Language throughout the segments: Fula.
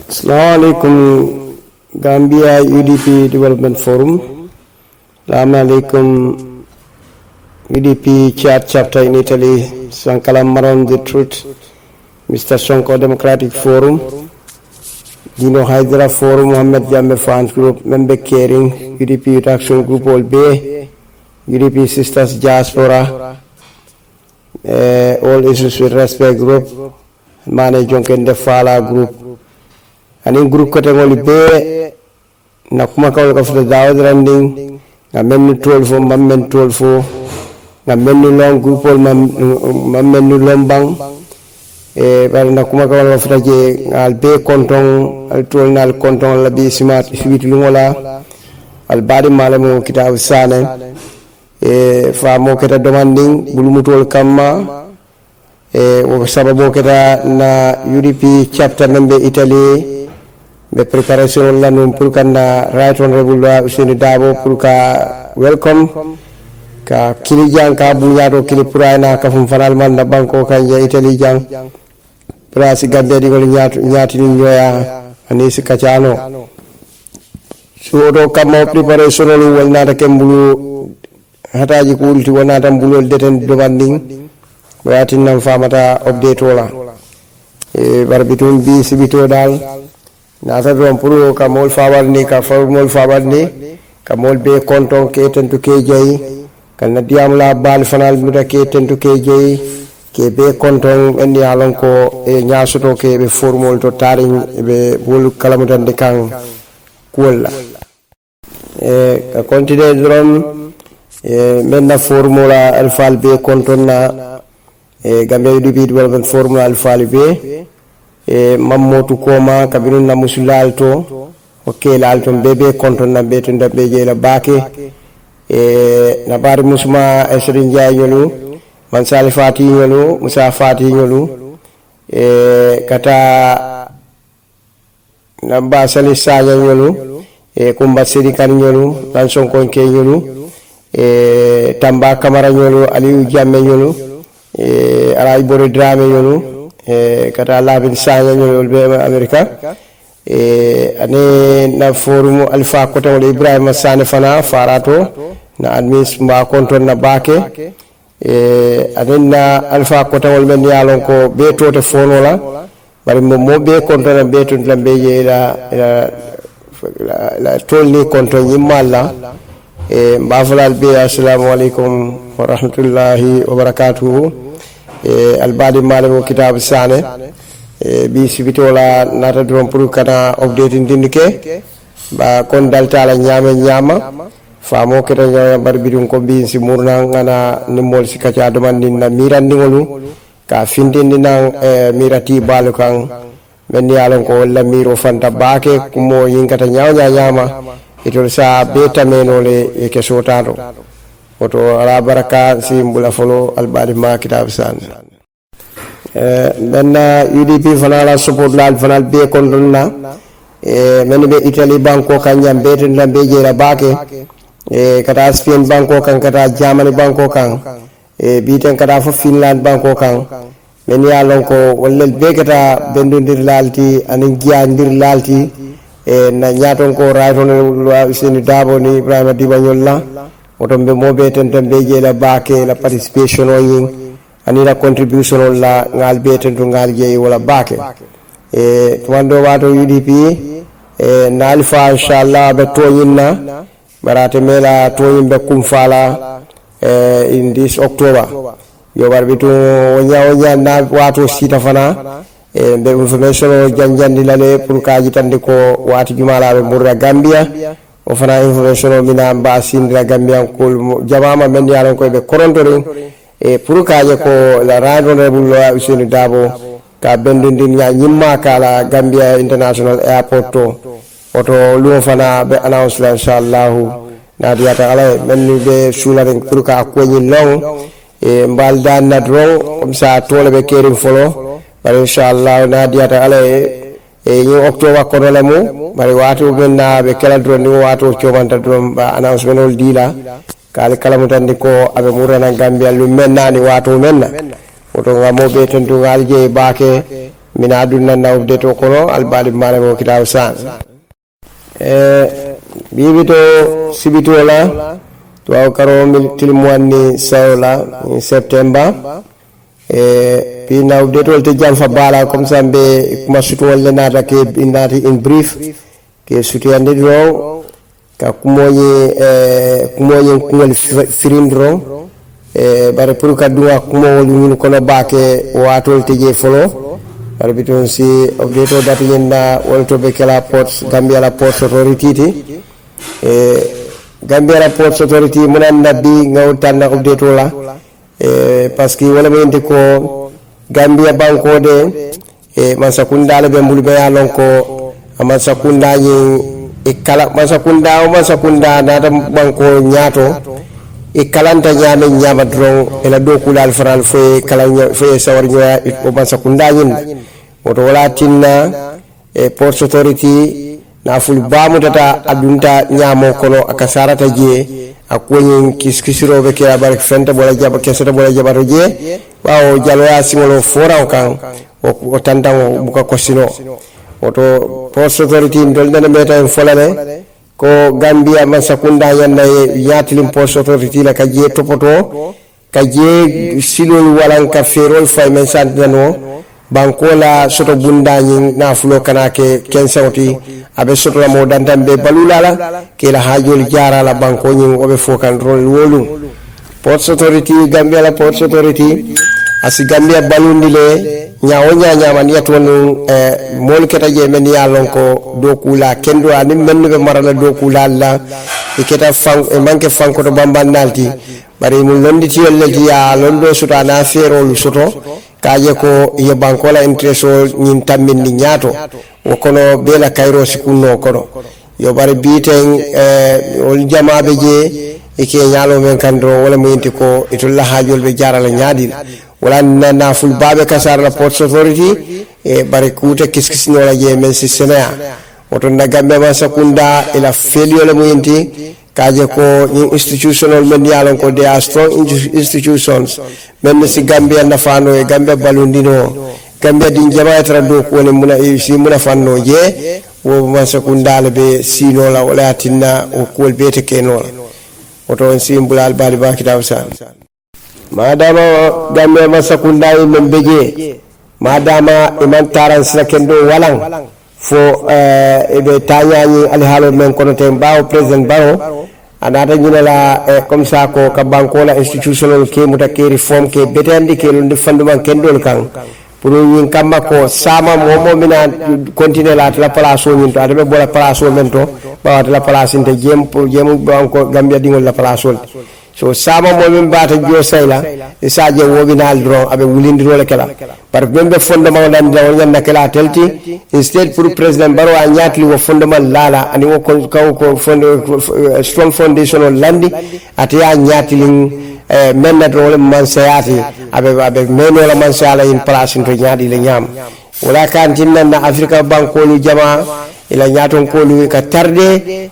Assalamualaikum Gambia UDP Development Forum. Assalamualaikum UDP Chad chapter in Italy. Sankalam Maron the Truth. Mr. Sonko Democratic Forum. Dino Hydra Forum. Mohammed Jamme Fans Group. Member Caring. UDP Youth Action Group All Bay. UDP Sisters Diaspora. All Issues with Respect Group. Mane Jonkende Fala Group. Ani group kategori B na kuma kawal ka fita dawad randing na menu 12 mammen 12 na menu long group ol mammen lombang bari na kuma kawal ka fita je al be konton al tol nal konton la bi smart fit lungola al bari malamu kitab sane fa mo keta demanding bulumu tol kamma o sababu keta na UDP chapter member Italy be preparation la num pour kana right honorable Ousainou Darboe pour ka welcome ka kili jang ka bunyado kili purana ka fum fanal man na banko kanje Italy jang prasi Gambia di gol nyati ni nyoya ani sikachano so do kamo preparation lu walna da kembulu hataji ko ulti wona tam bulol deten demanding watin nam famata update wala barbitun bi sibito dal nata drum puru ka mol fawal ni ka mol fawal ni ka mol be konton ke tentu ke jey kan na diam la bal fanal muda ke tentu ke jey ke be konton en yalon ko e nyaasoto ke be formol to taring be bol kalamutan de kan kulla ka continue drum menna formula alfal be konton na Gambia UDP Development Formula alfal be mammotu koma kabirun na musulal to okay lalto bebe konton na beto nda beje la bake na bari musuma esrin jayolu man salifati yolu musa fati yolu kata na ba sali saya yolu kumba sidi kan yolu dan sonko ke yolu tamba kamara yolu aliou jamme yolu ala ibore drame yolu kata labin sanya nyol be America ane na forum alfa kota wala Ibrahima Sane fana farato na admis mba konton na bake ane na alfa kota wala men yalon ko be tote fono la bari mo be konton na be ton lambe je la tolni konton yimalla mba fulal be assalamu alaikum wa rahmatullahi wa barakatuh albadi malamu kitab sane bi sibitola nata drum pour kana update ndindike ba kon daltala nyama famo keta nyama barbidum ko bi si murna ngana nimol sikacha domandin na mirandingolu ka findindi nan mirati balu kan men yalon ko wala miro fanta bake kumo yinkata nyama itol sa beta menole e ke sotado oto ala baraka simbula folo albadi ma kitab san benna UDP fanala support lal fanal be kondonna men be Italy banko kanyam be tan lambe jera bake kata Spain banko kan kata Germany banko kan biten kata fo Finland banko kan men ya lon ko wallel be kata bendundir lalti anin giandir lalti na nyaton ko rayton Ousainou Darboe ni Ibrahima Dibanyolla otombe mobe tenten be jela bake la participation o yin ani la contribution la ngal be tenten ngal je wala bake wando wato UDP na alfa inshallah be to yinna barate mela to yimbe kum fala in this October yo barbitu wonya na wato sita fana be information o janjandi lale pour kaji tande ko wati jumala be murra Gambia o fana information mina mba sindira Gambia ko jamama men yaron ko be korontori pour kaje ko la honorable Ousainou Darboe ka bendindin nya nyimma kala Gambia International Airport to oto lu fana be announce la inshallah na diata ala men be sularen pour ka ko nyi long mbal dan na dro comme ça tole be kering folo bar inshallah na diata ala ñu October ko la mu bari watu men na be kala dro ni watu ciobanta dro ba announcement ol dila kala kala mutandi ko abe murana Gambia lu men na ni watu men na oto ngamo be tentu ngal je baake mina aduna na update o kono albali male mo kitaw san bibito sibito la to karo mil tilmwani sawla in september pi na update o te jam fa bala comme ça be kuma suto wala nata ke inati in brief ke suto ande do ka kumoye kumoye firindro bare pour ka duwa kumo woni kono baake watol teje folo bare biton si update o dati yenda wolto be kala ports Gambia la ports authority Gambia la ports authority munan nabi ngawtan na update la parce que wala mente ko Gambia banko de masakunda le be mbulbe ya lonko masakunda yi ikala masakunda na banko nyato ikalanta nyame nyama dron ela do kulal faral fe kala fe sawar nyoya o masakunda yin oto wala tinna port authority na ful bamu data adunta nyamo kono akasarata je akonyin kiskisiro be ke abar fenta bola jaba kesata bola jaba je bawo jaloya singolo fora kan o tantango buka kosino oto port authority ndol dana meta folale ko Gambia masakunda yanna yatilim port authority la kaje topoto kaje silol walan ka ferol fay men santano bankola soto bundani na fulo kanake kensawti abe soto la mo dantambe balulala ke la hajol jara la banko nyi obe fokan rol wolu port authority Gambia la port authority asi Gambia balundile nyaawo nyaama ni atonu mol keta je men ya lonko dokula kendo ani men be marala dokula la iketa fang e manke fanko to bambannalti bari mu londiti yellati ya londo suta na ferol soto kaje ko ye bankola intereso nyin tammin ni nyaato o kono bela kayro sikunno kono yo bari biten ol jamaabe je ike nyalo men kandro wala muyinti ko itulla hajol be jarala nyaadil wala na ful babe kasar la port authority bari kuta kiskisno la je men sistema oto na Gambia ma sakunda ila felio la muyinti kaje ko institutional men yalon ko they are strong institutions men si Gambia na fano e Gambia balundino Gambia din jama'a tra do ko ne muna si muna fanno je wo ma sakunda le be sino la wala tinna o ko bete keno oto si mbulal bali ba kitaw san madama Gambia ma sakunda men beje madama iman taran sila kendo walang fo ebe tanyani alhalo men kono tem bawo president baro anata nyinala comme ça ko ka banko la institutional ke muta ke reform ke betandi ke lundi fanduma kendol kan pour yin kamba ko sama momo mina continuer la place o min to adabe bola place o men to bawa la place inte jem pour jem banko Gambia dingol la place o so sama mo min bata jo sayla isaje wobinal dron abe wulindiro le kala par gombe fondement dan daw nyanda kala telti instead pour president baro a nyatli wo fondement lala ani wo ko strong foundation on landi atiya nyatli menna dron man sayati abe meno la man sala in place to nyadi le nyam wala kan tinna na Africa banko lu jama ila nyaton ko lu ka tarde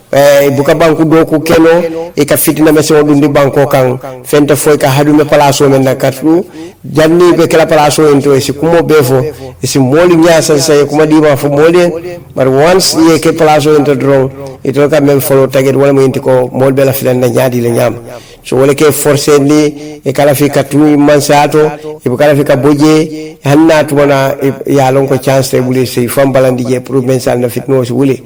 buka banku do ku keno e ka fitina me so dundi banko kan fenta foy ka hadume place men na katu janni be kala place en to si kumo befo si moli nyasa say kuma di ma fo moli but once ye ke place en to drone ito ka men follow target wala mo intiko mol be la filan na nyadi le nyam so wala ke forcer ni e kala fi katu mansato e kala fi ka boje hanna to wana ya lon ko chance te buli si fambalandi je pour mensal na fitno si wuli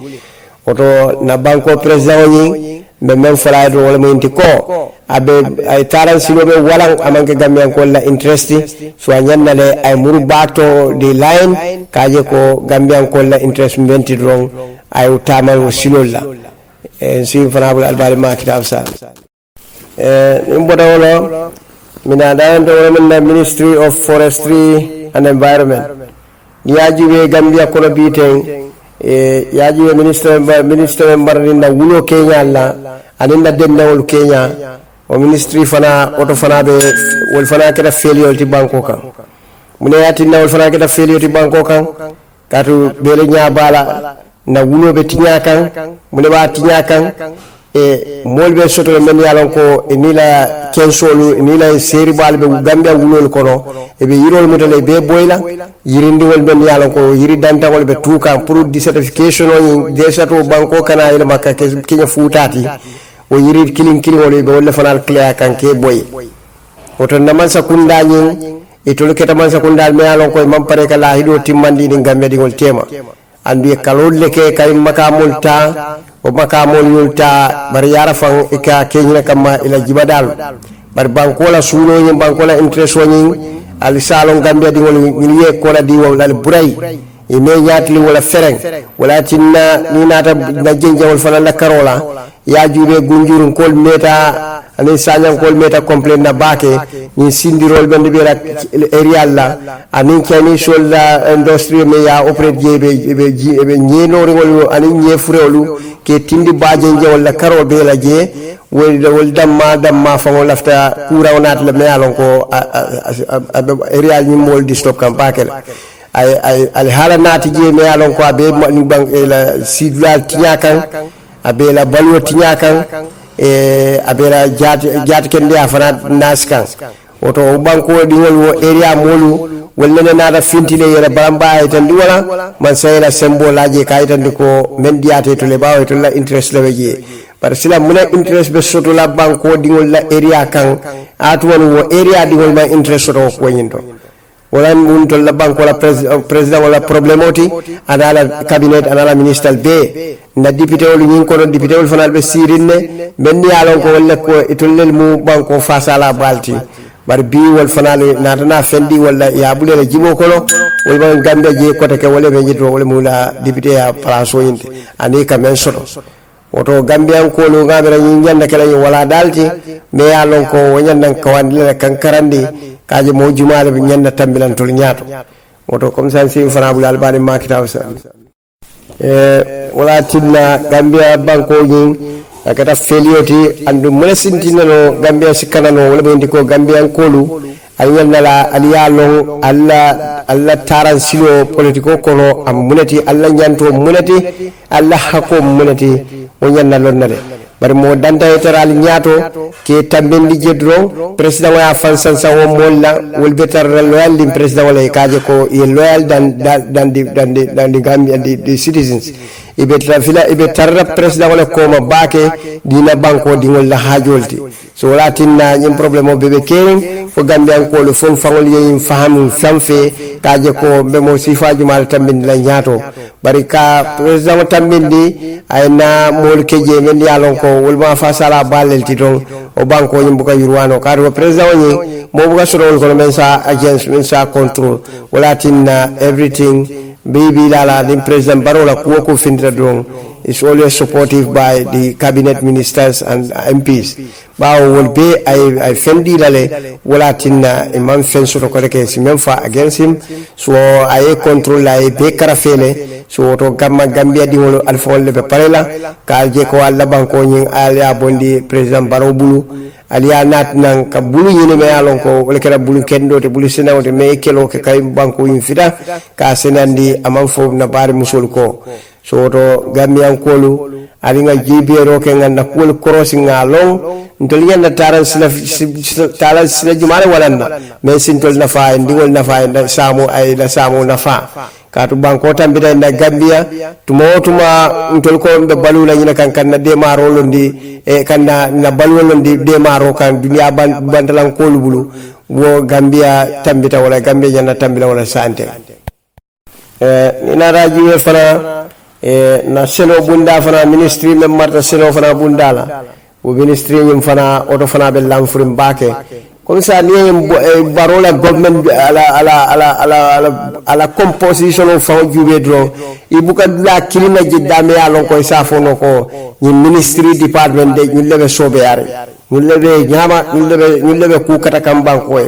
oto na banko president ni be men fala do wala mo intiko abe ay taran silo be walang amanke Gambian ko la interest so nyanna le ay murbato de line kaje ko Gambian ko la interest menti drong ay tamal silo la si fanabul albari ma kitab sa imboda wala mina daanto wala Ministry of Forestry and Environment yaji we Gambia ko biten yaji we minister mbarni na wulo Kenya la aninda dennawol Kenya o ministry fana auto fana be wol fana keda failure ti banko kan mune yati na wol fana keda failure ti banko kan katu bele nya bala na wulo be tinya kan mune ba tinya kan molbe soto men yalon ko enila kensolu enila seri balbe Gambia wulol kono ebe yirol mutale be boyla yirindi wol ben yalo ko yiri danta wol be tuka pour dissertation o desato banko kana ile makka kenya futati o yiri kilin wol be wol fanal clear kan ke boy oto naman sakunda nyin itolu keta man sakunda me yalo ko mam pare kala hido timmandi ni gambe di wol tema andi kalol leke kay makamul ta o makamul yulta bar yara fan ika kenya kama ila jibadal bar banko la suno nyin banko la interest nyin al salon gambia di wol ñiye ko la di wol al buray e me ñatli wala fereng wala tinna ni nata na jenjawol fana la karola ya jure gunjurun kol meta ani sanyan kol meta complain na bake ni sindirol bende be rak area la ani kani sol la industrie me ya operate be ñeno rewol ani ñefurewlu ke tindi baje jawol la karol be la je wol damma fa mo lafta kurawnaat le me alon ko area ni mol di stop kam pakel ay al hala naati je me alon ko be ni bang la sidlal tiñakan abe la balwo tiñakan abe la jaat kende afana naskan oto banko di wol area molu wala na fintile yere baramba tan di wala man sayla sembo laje kay tan ko men diate to le bawo to la interest le je par sila muna interest be soto la banko di wol la area kan atwon wo area di wol ma interest soto ko nyindo wala mun to la banko la president wala problemoti anala cabinet anala minister be na député wol nyin ko don député wol fanal be sirinne ben yalon ko wala ko itollel mu banko face à la balti bar bi wol fanale natana fendi wala ya bulele jibo kolo wol ban gambe je ko take wala be jito wala mu la député ya place o yinde ani ka men soto woto gambian ko lo ngabira nyin janda kala wala dalti me yalon ko wonyan ko wandile kan karandi kaje mo jumaale be nyanda tambilan tol nyaato woto comme ça si fana bul albani makita wasa wala tinna gambia banko nyin akata felioti andu mulesintinano gambia sikanano wala be ndiko gambian kolu ayyanala aliyalon alla taran silo politiko kono am munati alla nyanto munati alla hako munati wonyanna lonnale bari mo danta eteral nyaato ke tambendi jedro president wa fansan sa wo molla wol betar loyal lim president wala kaje ko e loyal dan di gambia di citizens ibe trafila ibe tarra president wala ko ma bake dina banko di wala hajolti so wala tinna nyim problème bebe kering fo gambian ko le fon fangol yim fahamu famfe kaje ko be mo sifaji mal tambindi la nyaato bari ka president tambindi ayna mol keje men yalon ko wol ma fa sala balel ti don o banko nyim buka yurwano ka do president ni mo buka soro ko men sa agents men sa control wala tinna everything baby lala the president barola ko fintra don is always supportive by the cabinet ministers and MPs bawo will be I fendi lale wala tinna imam fenso to koreke simem fa against him so I control la be karafele so to gamma gambia di wolo alfol le be parela ka je ko alla banko nyin ala bondi president baro bulu aliya nat nan ka bulu yini me alon ko wala kala bulu kendo te bulu senawte me kelo ke kay banko yin fita ka senandi amam fo na bari musul ko so to gambian kolu alinga jibero ke nganda kul crossing along ntol yanda taran sila jumare walanna me sintol nafa ndigol nafa da samu ay da samu nafa katu banko tambida na gambia tuma ntol ko be balula nyina kan na de maro londi e kan na balula londi de maro kan dunia bandalan kolu bulu wo gambia tambita wala gambia nyana tambila wala sante ina raji fana na seno bunda fana ministry mem marta seno fana bundala wo ministry nyim fana oto fana be lamfurim bake comme ça ni barola government ala composition of fa jube dro ibuka la kilina jiddame alon ko safono ko ni ministry department de ñu lebe sobe yare ñu lebe nyama ñu lebe ku kata kam banko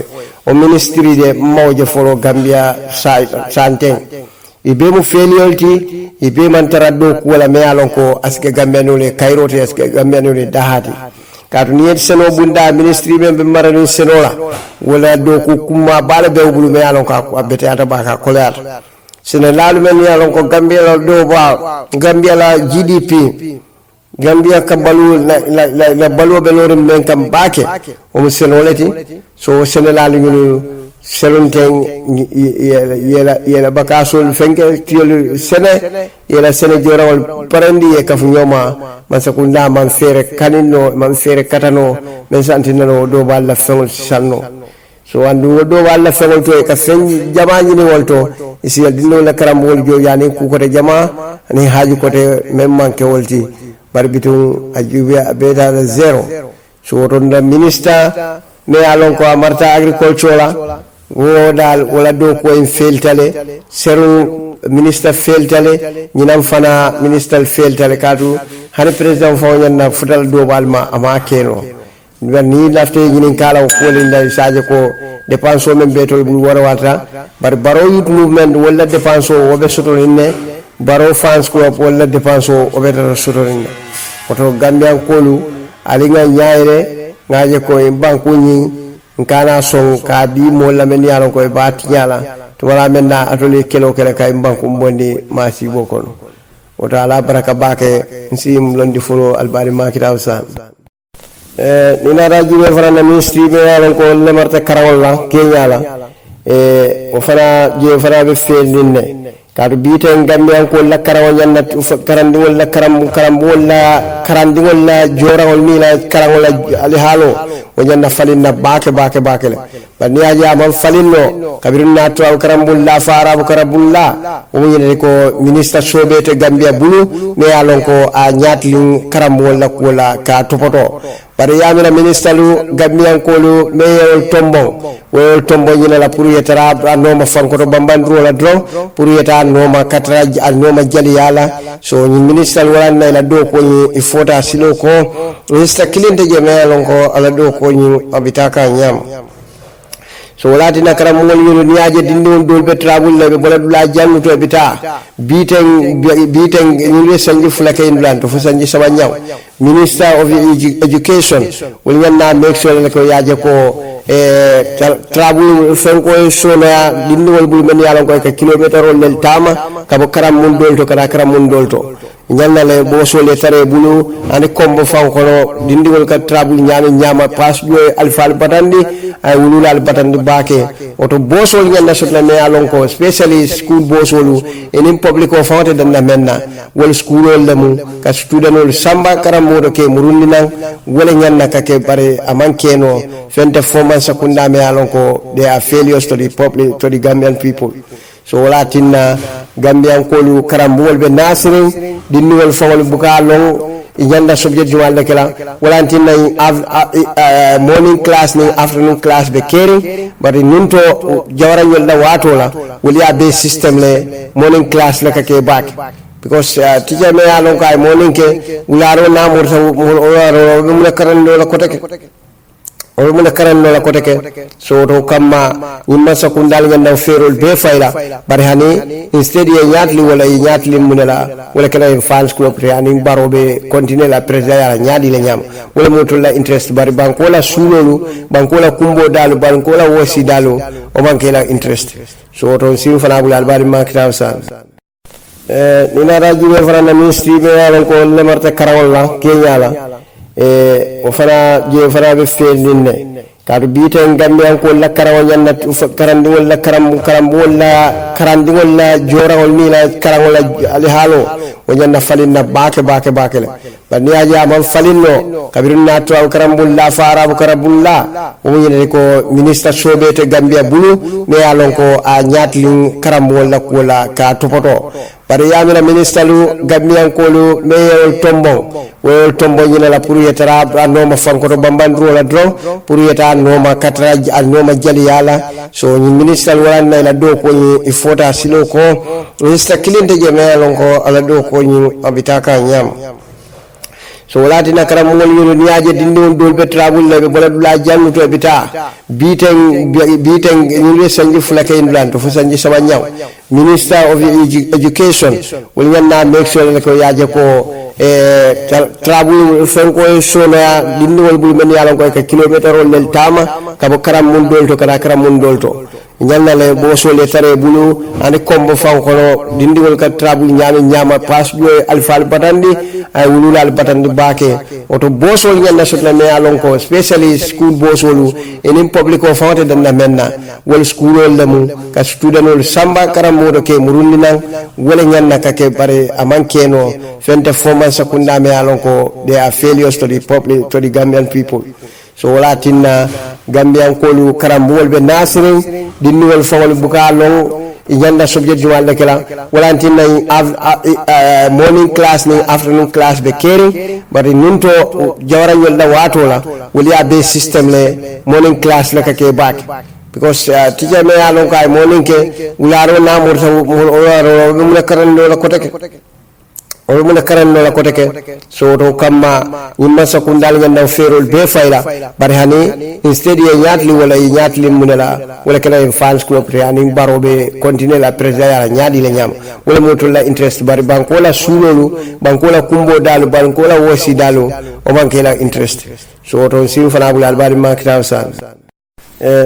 o ministry de mawje foro gambia santen ibe mu feliolti ibe man taraddo ko wala me alon ko aske gambeno le kairote aske gambeno le dahati katu ni seno bunda ministry be marani senola wala do ko kuma bala be bulu me alon ko abete ata baka kolat sene lalu men alon ko gambia la do ba gambia la GDP gambia kambalu la balu be lorim men kam bake o mo senolati so sene lalu selunten yela bakasol fenke tiol sene yela sene jorawol parandi e kafu nyoma masakunda man fere kanino man fere katano men santinano do balla fengol sanno so andu do walla fengol to e ka fen jamaani ni wolto isi dinno la karambol jo yani ku ko jama ni haaju ko te mem manke wolti barbitu ajube abeda zero so ton da minister me alon ko amarta agriculture la wo dal wala do ko en feltale seru minister feltale nyinam fana minister feltale kadu hani president fo nyanna futal do balma ama keno ni lafte nyinin kala ko linda saje ko dépense men betol bu wara wata bar baro youth movement wala dépense o be soto inne baro fans ko wala dépense o be soto inne oto gambian kolu alinga nyaire ngaje ko en banku nyi nkana son ka bi mo la men yalon ko ba tinyala to wala men na atoli kelo kele kay banku mbondi masi bokon oto ala baraka bake nsim londi furo albari makita usan nina raji be farana ministry be yalon ko le marta karawla kenyala o fara je fara be felinne kadu biten gambian ko la karaw nyanna karandi wala karam wala karandi wala jora wal ni la karaw la ali halo o nyanna falinna bake le bani aja am falinno kabiruna to al karambulla farabu karabulla o yene ko minister sobete gambia bulu ne yalon ko a nyatlin karam wala ka topoto bari yamina minister lu gambian ko lu meyol tombo yina la pour yetara noma fanko to bambandro la dro pour yeta noma katra noma jali yala so ni minister wala na la do ko ni ifota silo ko minister kilinde je meyolon ko ala do ko ni abitaka nyam so wala dina karam ngol yoro niaje dindon dolbe travel lebe bola dula jannu to bita biten ni sanji fulake indlan to sanji sama nyaw minister of education will na make sure ko yaje ko travel fenko sona dindol bul men yalon ko ka kilometer lel tama ka bo karam mun dolto kada karam mun dolto nyanna le bo so le tare bulu ani kombo fankono dindigol ka travel nyama pas jo alfal batandi ay wulul al batandi bake oto bo so nyanna so me alon ko especially school bo so lu en public o fawte dan menna wal school le mu ka student ol samba karam modo ke murundi nan wala nyanna ka ke bare amankeno fente formal sakunda me alon ko they are failures to the public to the Gambian people so wala tinna Gambian ko lu karambol be nasirin dinniwol fawol buka long yanda subject juwal kala wala tinna morning class ni afternoon class be caring but ninto jawara yolda watola wali be system le morning class la ke back because teacher me alon kay morning ke ularo na murta o mo karan do la koteke o mun karan no la koteke so to kamma nimma sakundal ngenda ferol be fayla bari hani instead ye nyatli wala nyatli munela wala kala fans club yani barobe continue la president ya nyadi le nyam wala mutulla interest bari bankola sulolu bankola kumbo dalu bankola wosi dalu o bankela interest so to siru fana bul albari makita san nina raji be farana ministry be yalon ko le marta karawla kenyala o fana je fana be felinne kadu biten gambian ko la karaw nyanna karandi wala karam wala karandi wala jora wal ni la karaw la ali halo o nyanna falinna bake le bani aja am falinno kabiruna to al karambulla farabu karabulla o yene ko minister sobete gambia bulu ne yalon ko a nyatlin karam wala ka topoto bari yamina minister lu gambian ko lu meyol tombo yina la pour yetara noma fanko to bambandro la dro pour yeta noma katra noma jali yala so ni minister wala na la do ko ni ifota silo ko minister kilinde je meyolon ko ala do ko ni abitaka nyam so wala dina karam ngol yoro niaje dindon dolbe travel lebe bola dula jannu to bita biten ni sanji fulake indlan to sanji sama nyaw minister of education will na make sure ko yaje ko travel fenko sona dindol bul men yalon ko ka kilometer lel tama ka bo karam mun dolto kada karam mun dolto ñanna le bosole tare bulu ani kombo fankono dindigol ka trabu ñama pass jo alfal batandi ay wulul al batandi bake oto bosol ñanna sotla me alon ko especially school bosolu enin public o fawte dan menna wal school ol lamu ka student ol samba karamo do ke murundi nan wala ñanna ka ke bare amankeno fente formal sakunda me alon ko they are failures to the public to the Gambian people. So wala tinna Gambian kolu karambol be nasirin dinniwol fawol buka long inyanda subject juwal kala wala tinna morning class ni afternoon class be caring but ninto jawra yolda watola wali abe system le morning class la ke back because teacher me alon kay morning ke ularo na murta mo karan do la kotake o mun karan no la kotake so to kamma nimma sakundal nganda ferol be fayla bari hani instead ye nyatli wala nyatli munela wala kala fans club yani barobe continue la president ya nyadi le nyam wala motola interest bari banko la sulolu banko la kumbo dalu banko la wosi dalu o banke la interest so to sim fana bul albari makta san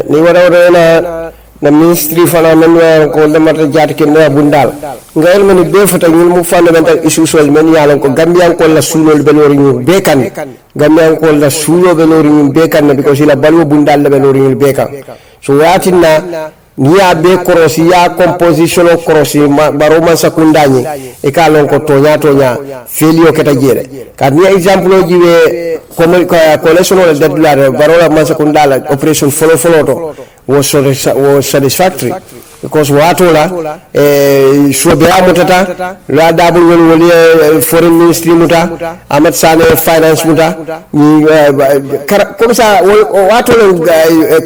ni wara na ministry fana men ko lamata jaati ke no bundal ngayel men be fata ñul mu fundamental issues wal men yalan ko gambian ko la sulol be lori ñu be kan gambian ko la sulo be lori ñu be kan because ila balwo bundal be lori ñu be kan so watina niya be korosi ya composition korosi baro man sakundani e ka lon ko tonya felio keta jere ka ni example o jiwe collection of deadline baro man sakundala operation follow to was satisfactory because watola shobe amutata la dabul wol foreign ministry muta amat sane finance muta comme ça watola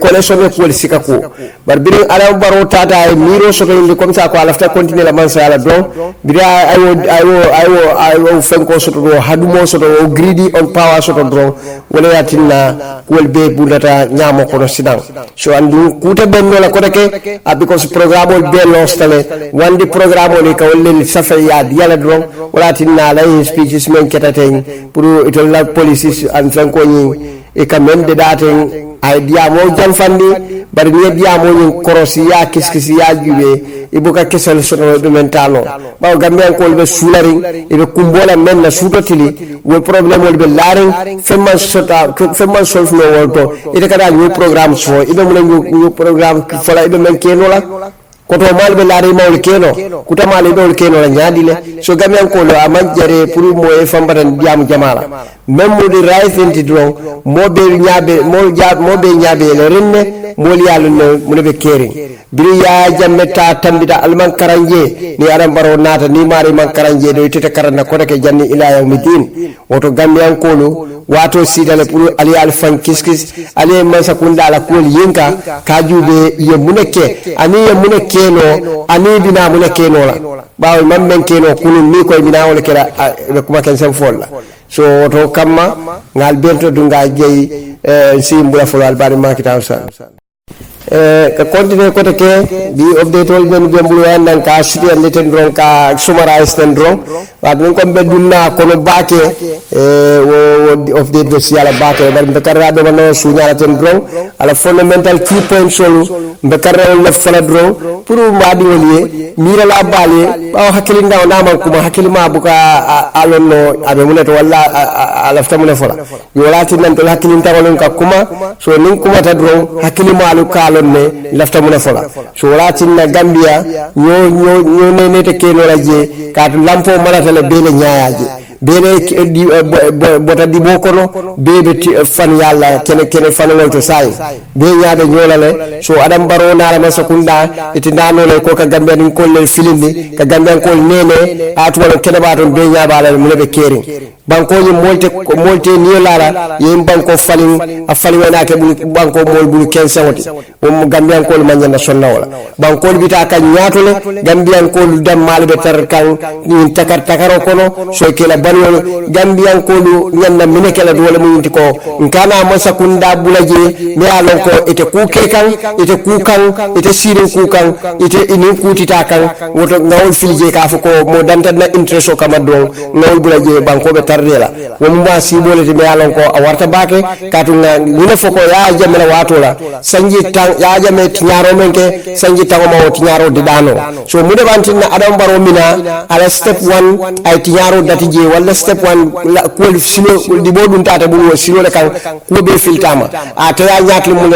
collection ko sika ko bar bi ala baro tata miro so ko comme ça ko alafta continuer la mansa ala do bi ayo fenko so do hadumo so do greedy on power so do wala yatinna wol be bulata nyamo ko sidan so andu kuta benno la ko deke because programme ol be lostale wandi programme ol ka wolle safa ya yala dron wala tinna lay speeches men ketaten pour itol la police an fenko ni e kamen de daten idea mo jamfandi bari ni dia mo ni korosiya kiskisiya jube ibuka kesel soto do mentalo baw gambe ko be sularing e be kumbola men na sutotili wo problem wol be laring femman sota femman solve no wolto ite kada ñu programme so ibe mo ñu programme fola ibe men kenola koto malbe laari mawle keno kuta male dol keno la nyaadile so gamyan ko lo amanjare pour mo e fambaran diam jamala même mo di right inti dron mo be nyaabe mo be nyaabe le renne mo li yalu no mo be kering biri ya jammeta tambita alman karanje ni aram baro nata ni mari man karanje do tete karana ko ke janni ila yawmidin woto gamyan ko lo wato sidale pour ali alfan kiskis ali man sakunda la ko yinka kajube ye muneke ani ye muneke no ani bina mun keno la bawo man men keno kunu ni koy bina wala kala be kuma ken sem folla so to kamma ngal bento dunga jeyi simbula folo albari makita sa ka continue ko ke bi update wol ben gembulu yandan ka siti and leten dron ka summarize ten dron wa dun ko be dunna ko no baake update do si ala baake bar be karra do no suñala ten dron ala fundamental key points solo be karra la fala dron pour madi wolié mira la balé ba hakili ndaw naman kuma hakili ma buka alonno abe muneto walla ala ftamune fola yolati nan to hakili ndawon ka kuma so nin kuma ta dron hakili ma alu kalonne lafta mune fola so lati na Gambia ño ne te keno la je ka lampo manata le bele nyaaje bele bota di bokono bebe fan yalla kene fan wolto say be nyaade ñolale so adam baro na la sakunda iti nano le ko ka Gambia ni ko le filindi ka Gambia ko nene atwalo kene baton be nyaabala mu be kering banko ni molte ni lara yim banko falin a falina ke banko mol bulu ken sawti o Gambian ko ma nyana sonna wala banko bita ka nyatole Gambian ko dam malbe tar kan ni takaro kono so kela banyo Gambian ko nyanna minekela do wala mu ko nkana ma sakunda bulaje me alon ko ite kuke kan ite sirin kukan ite inin kutita kan woto ngawol filje ka ko mo danta na interest o kama do ngawol bulaje banko be tardela wo mba sibole te me alon ko a warta bake katunga ngina foko ya jamela watola sanji tang ya jame tinyaro menke sanji tango ma tinyaro de dano so mude bantinna adam baro mina ala step 1 ay tinyaro dati je wala step 1 ko silo di bodum tata bu silo kan ko be filtama a to ya nyakli mun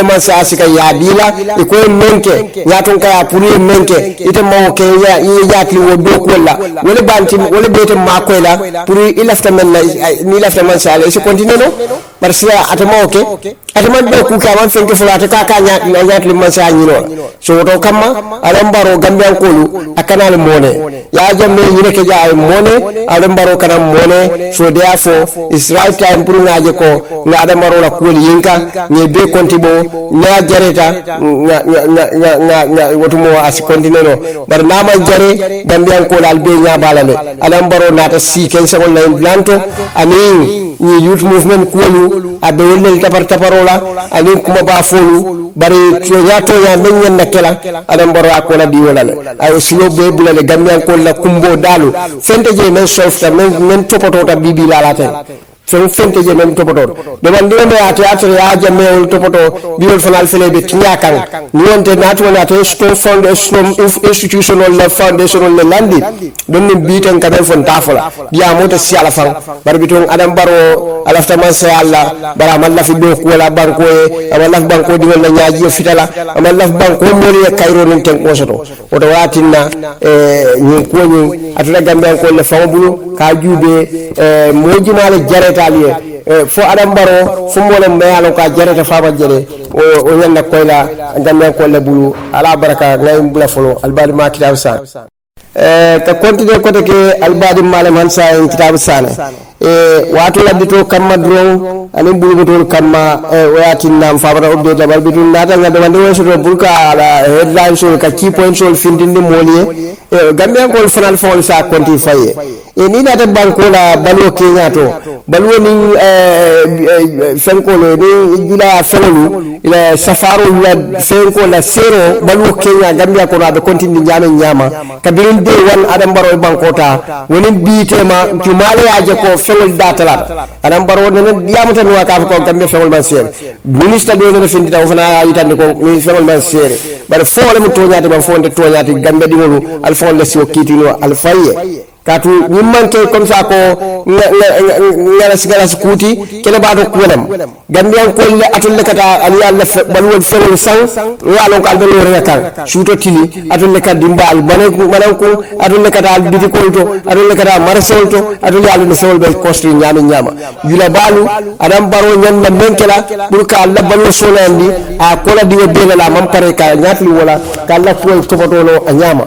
man sa sika ya dila e ko menke nyaton kaya puri menke ite mo ke ya yakli wo do ko wala bantin wala bete ma ko la puri ilafta men ni lafta man sa ala se continue no parce que atama oke atama do ku ka man fenke fulata ka nyakli man sa nyino so to kamma alam baro gambian kolu akanal mone ya jamme yine ke jaay mone alam baro kanam mone so therefore it's right time pour ngaje ko nga adam baro la koli yinka ni be kontibo na jareta nga wotumo as continue no bar nama jare gambian kolu albe nya balale alam baro nata si ken sa wala implanto anin ni youth movement kolu abe wala taparola anin kuma ba folu bari to ya men nakela adam baro akola di wala ay silo be bulale gambian kolu la kumbo dalu fente je men softa men topoto ta bibi la ten fente je men topoto de man de me ati ya jamme ol topoto biol fanal fele be tinyakang ni wonte natu wona to stone foundation institutional la foundational la landi don ni biten kadal fon tafola dia mota si ala fang bar biton adam baro alafta man sa alla bara man la fi do ko la banko e amalla banko di wala nyaaji fitala amalla banko moli e kayro nin ten ko soto o do watinna ni ko ni atula gambe ko le fawbulu ka jube mojinale jaretaliye fo adam baro fo mole mayalo ka jareta faba jere o yalla koyla gambe ko le bulu ala baraka ngay bula folo albadi ma kitab sa ka continue ko ke albadi malam hansa en kitab sana wato laddito kamma dron ani bulugotol kamma wayatin nam fabara update la balbitun nata ngada wande wonso burka ala headline so ka key point so findinde moliye gambian ko fanal fon sa konti faye ni nata banko la balwo kenya to balwo ni fenko le ni jula fenolu ila safaro la fenko la zero balwo kenya gambia ko be continue nyama kabirin de wan adam baro banko ta woni bitema tumale aje ko fengol datala adam baro ne diamata no ka ko gambe fengol man ser ministre do ne findita o fana yitande ko ni fengol man ser bare fole mo toñati ba fonde toñati gambe dingolu al fonde si o kitino al faye katu nyimmanke comme ça ko ngala sigala skuti kele baado kulam gambian ko le atul kata ali alla balwol fere sang walo ko albelo reka shuto tili atul kata dimbal bananko atul kata al biti kolto atul kata marasolto atul yalu sol bel kosti nyama yula balu adam baro nyanda menkela burka alla balwo solandi a kola diwe bela mam pare ka nyatli wala kala ko topotolo a nyama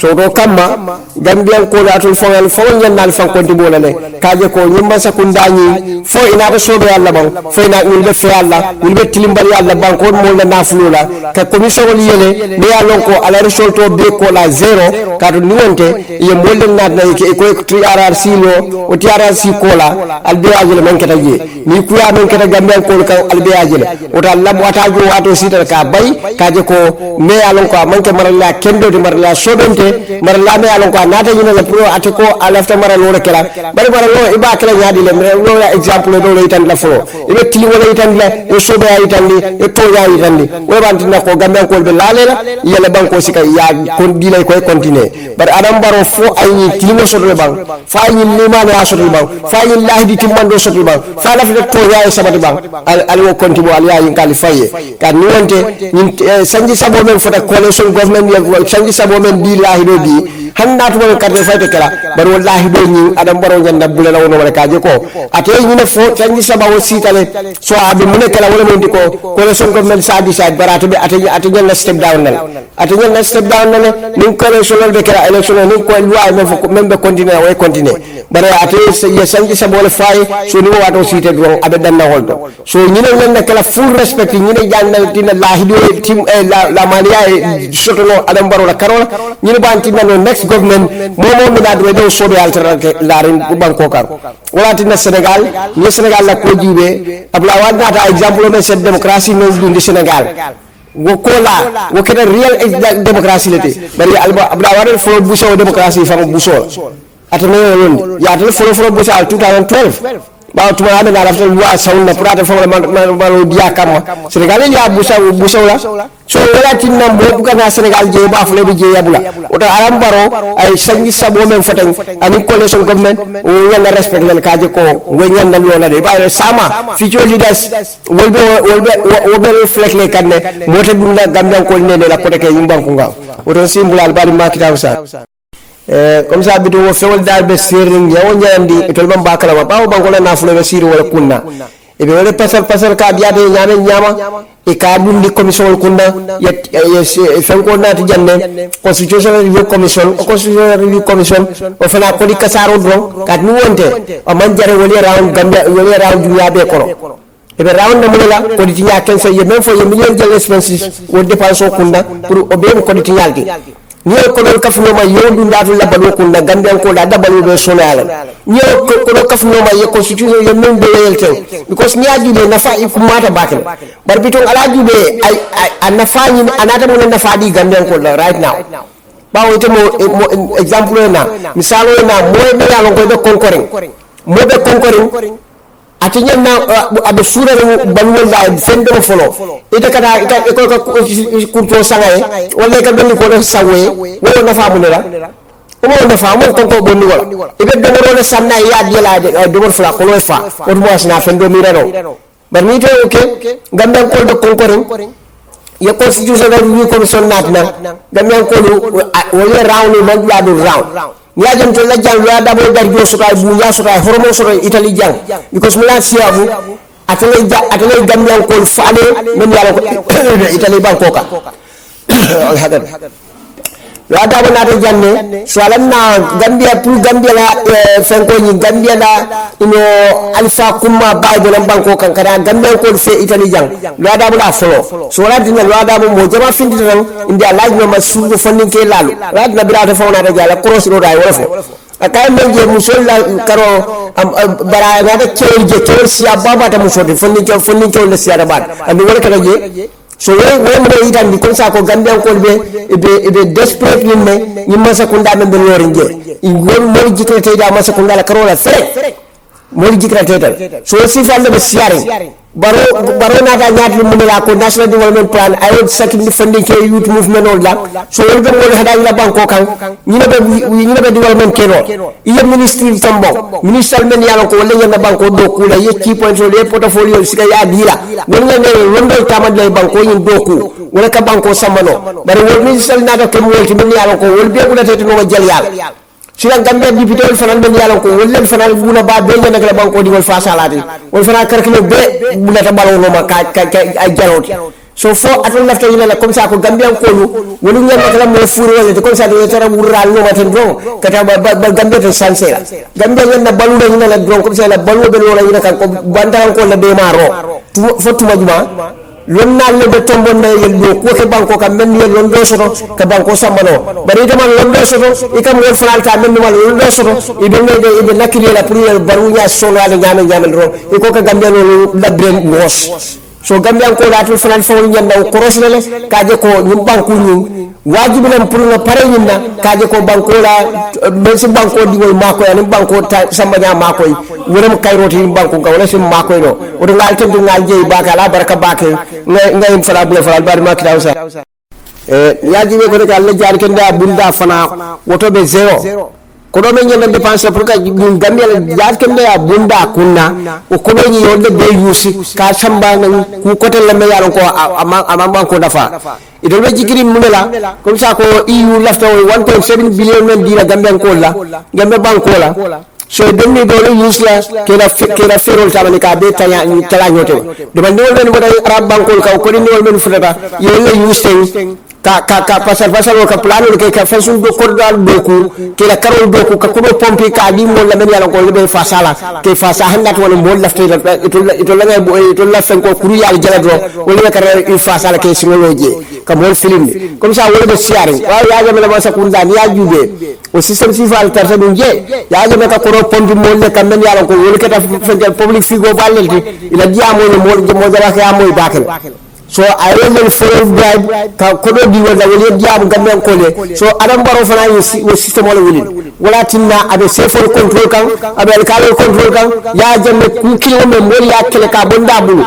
so do kamma gambian ko la atul fawal nyannal fan konti bolale kaje ko nyimma sakundani fo ina ba sobe Allah ban fo ina ulbe fe Allah ulbe tilimbal Allah ban ko mo la naflula ka commission wali yele ne ya lon ko ala result be ko la zero ka to niwonte ye molle nadna ke ko TRRC lo o TRRC ko la albe ajele men kata je ni kuya men kata gambian ko ka albe ajele o ta lab wata jo wato sita ka bay kaje ko ne ya lon ko man ke marala kendo de marala sobente marala me ya lon ko nata yina la pro atiko alafta mara lore kala bari bara lo iba kala nyaadi le lo ya example do lo itan la fo ibe tili wala itan la e sobe ya itan li e to ya itan li o bantina ko gambe ko be lalela yele banko sika ya kon dilay koy continuer bari adam baro fo ay ni timo sotole bang fa ni lima na sotole bang fa ni lahdi timando sotole bang fa la fi to ya e sabati bang al wo continuer al ya yin kali faye kan ni wonte ni sanji sabo men fota coalition government ya sanji sabo men di lahido di hannatu mo kadde fayte kala bar wallahi do ni adam baro nyanda bulala wono wala kaje ko ate ni ne fo tangi sabawo sitale so abi mun kala wala mon diko ko le son ko men sa di sa barata be ate nyalla step down nal ni ko le so be kala election ni ko loi men fo men be continuer way continuer bare ate ye sangi sabawo le fay so ni wato site do abe danna holdo so ni ne nyanda kala full respect ni ne jannal dina lahi do tim la mania soto no adam baro la karola ni ne banti no next government momo mi da do sobe alternative larin banko kar wala tinna Senegal ni Senegal la ko jibe abla wadna ta example me cette démocratie no du Senegal wo kola wo keda real democracy lete bari abla wadal fo buso democracy fam buso atame won ya to folo busa 2012 ba tuma ame na lafta wa sauna prata fo ma dia kama Senegal ya busa la so wala tinna mo kana Senegal je ba fule bi je yabula oto aram baro ay sangi sabo men foten ani coalition government o yalla respect len kaje ko wenyan dal yola de ba sama future leaders wolbe reflect le kanne mote dunda gamdan ko ne la kote ke yimbanku nga oto simbulal bari makita usa comme ça bitu wo fewol dal be sirring yawo nyandi tol bam bakala ba bawo bangola na fulo be siri wala kunna e be wala pasal ka biade nyama e ka dum di commission kunna ya fenko na ti janne constitutional review commission o fana ko di kasaro dron ka ni wonte o man jare wali round gambia wali round dunya be kono e be round na mulela ko di tinya ken so ye même fo ye million de expenses wo dépense kunna pour o be ko di tinyalti niyo ko do kafno ma yondu ndatu la balu ko na gambian ko da dabalu be sonala niyo ko do kafno ma ye constitution ye men be yelte because ni ajube na fa iku mata bakale bar biton ala jube ay anafa ni anata mo na fa di gambian ko right now bawo ite mo example na misalo na moy be yalo ko be conquering atinya na abe sura balwel da fende folo ite kata ko kurto sangaye wala ka benni ko sawe wala na fa munela o na fa mo ko bonni wala ibe do ro sanna ya diala de do fla ko lo fa o mo asna fendo mirano bar mi to okay gambe ko do conquering ye constitution review commission natna gambe ko wala round man la do round ya jam to la jang ya dabo dar jo sota bunya sota hormo sota Italy jang because mula siabu atale gambian ko faade men yalla ko Italy banko ka hadan ya dabo na to janne so alanna gambia pour gambia la fenko ni gambia la ino alfa kuma baydo lam banko kan kada gambian ko fe Italy jang ya dabo la folo so wala dinga ya dabo mo jama findi tan indi alaaj no masugo fondin ke lalu rad na birata fawna da jala cross ro day wala fo akay menje musol la karo bara na da keje siya baba ta musodi fondin ke le siya da bad andi wala kada je so we mo itan bi kon sa ko gambian ko be desperate ni masa kunda men be lorinje ngol mo jikrete da masa kunda la karola fere mo jikrete so si falle be siaring baro na da nyati mun la ko national development plan I would second the funding ke youth movement on la so we be mo hada la banko kan ni be development ke no iye ministry tambo minister men yalo ko wala yanda banko do kula ye key point le portfolio sika ya dira non la ne rondo tamad le banko yin doku wala ka banko samano bari wol minister na da ke mo ti men yalo ko wol be ko da te no jël yalla sila gambe député wol fanal ben yalla ko wol fanal buna ba be ngene la banko di wol fa salati wol fanal karkilo be buna ta balo no ma ka ay jaroti so fo atol lafta yila comme ça ko gambian ko lu wolu ngam kala mo furi wala de comme ça de tara wural no maten do kata ba gambe to sansera gambe ngena balu do ngena la do comme ça la balu be wala yina kan ko bandan ko la be maro fo tuma juma lonna le be tombo na yel do ko ke banko kam men yel londo soto ka banko sambano bari de man londo soto ikam wol fanal ka men man londo soto ibe ne nakiri la pour baru ya solo ala nyame ro iko ka gambe lo la brain wash so gambe ko datul fanal fo nyanda ko rosle kaje ko nyum banku nyum wajibi lam pour no pare nyinna kaje ko banko la men si banko di wol mako ya banko samba nya mako yi wuram kayroti banko ga wala sim mako no o do ngal tendu ngal jeey baka la baraka bake ngay fala bula fala bar makki dawsa yajibe ko rek Allah jaar kenda bunda fana woto be zero ko do men nyanda dépense pour ka gambia la jaar kenda ya bunda kunna o ko be ni yolde be yusi ka samba nan ku kote la me yaron ko ama banko dafa idol be jikiri munela comme ça ko EU lafta 1.7 billion men dira gambian ko la gambe banko la so donni do yusla kela ferol tamani ka be tanya nyote do man wol men wada arab banko ka ko ni wol men fulata yele yusten ka pasal ka plan ke ka fasun do kordal doku ke la karol doku ka ko pompi ka di mo la men yalla ko be fasala ke fasa handat wala mo lafte ito la fen ko kuru yalla jala do wala ka il fasala ke sinoloje ka mo film comme ça wala be siare wa ya ga mala sa kun dan ya jube o système civil tarta dum je ya ga ka ko pompi mo le ka men yalla ko wala ka ta fen public figo balelti ila diamo mo jara ka mo bakal so I will follow bribe ka kodo di wala wala diam gambe kole so adam baro fana yo system wala wuli wala tinna abe safe control kan abe alkalo control kan ya jamme ku kilo me mori ya kele ka bonda bulu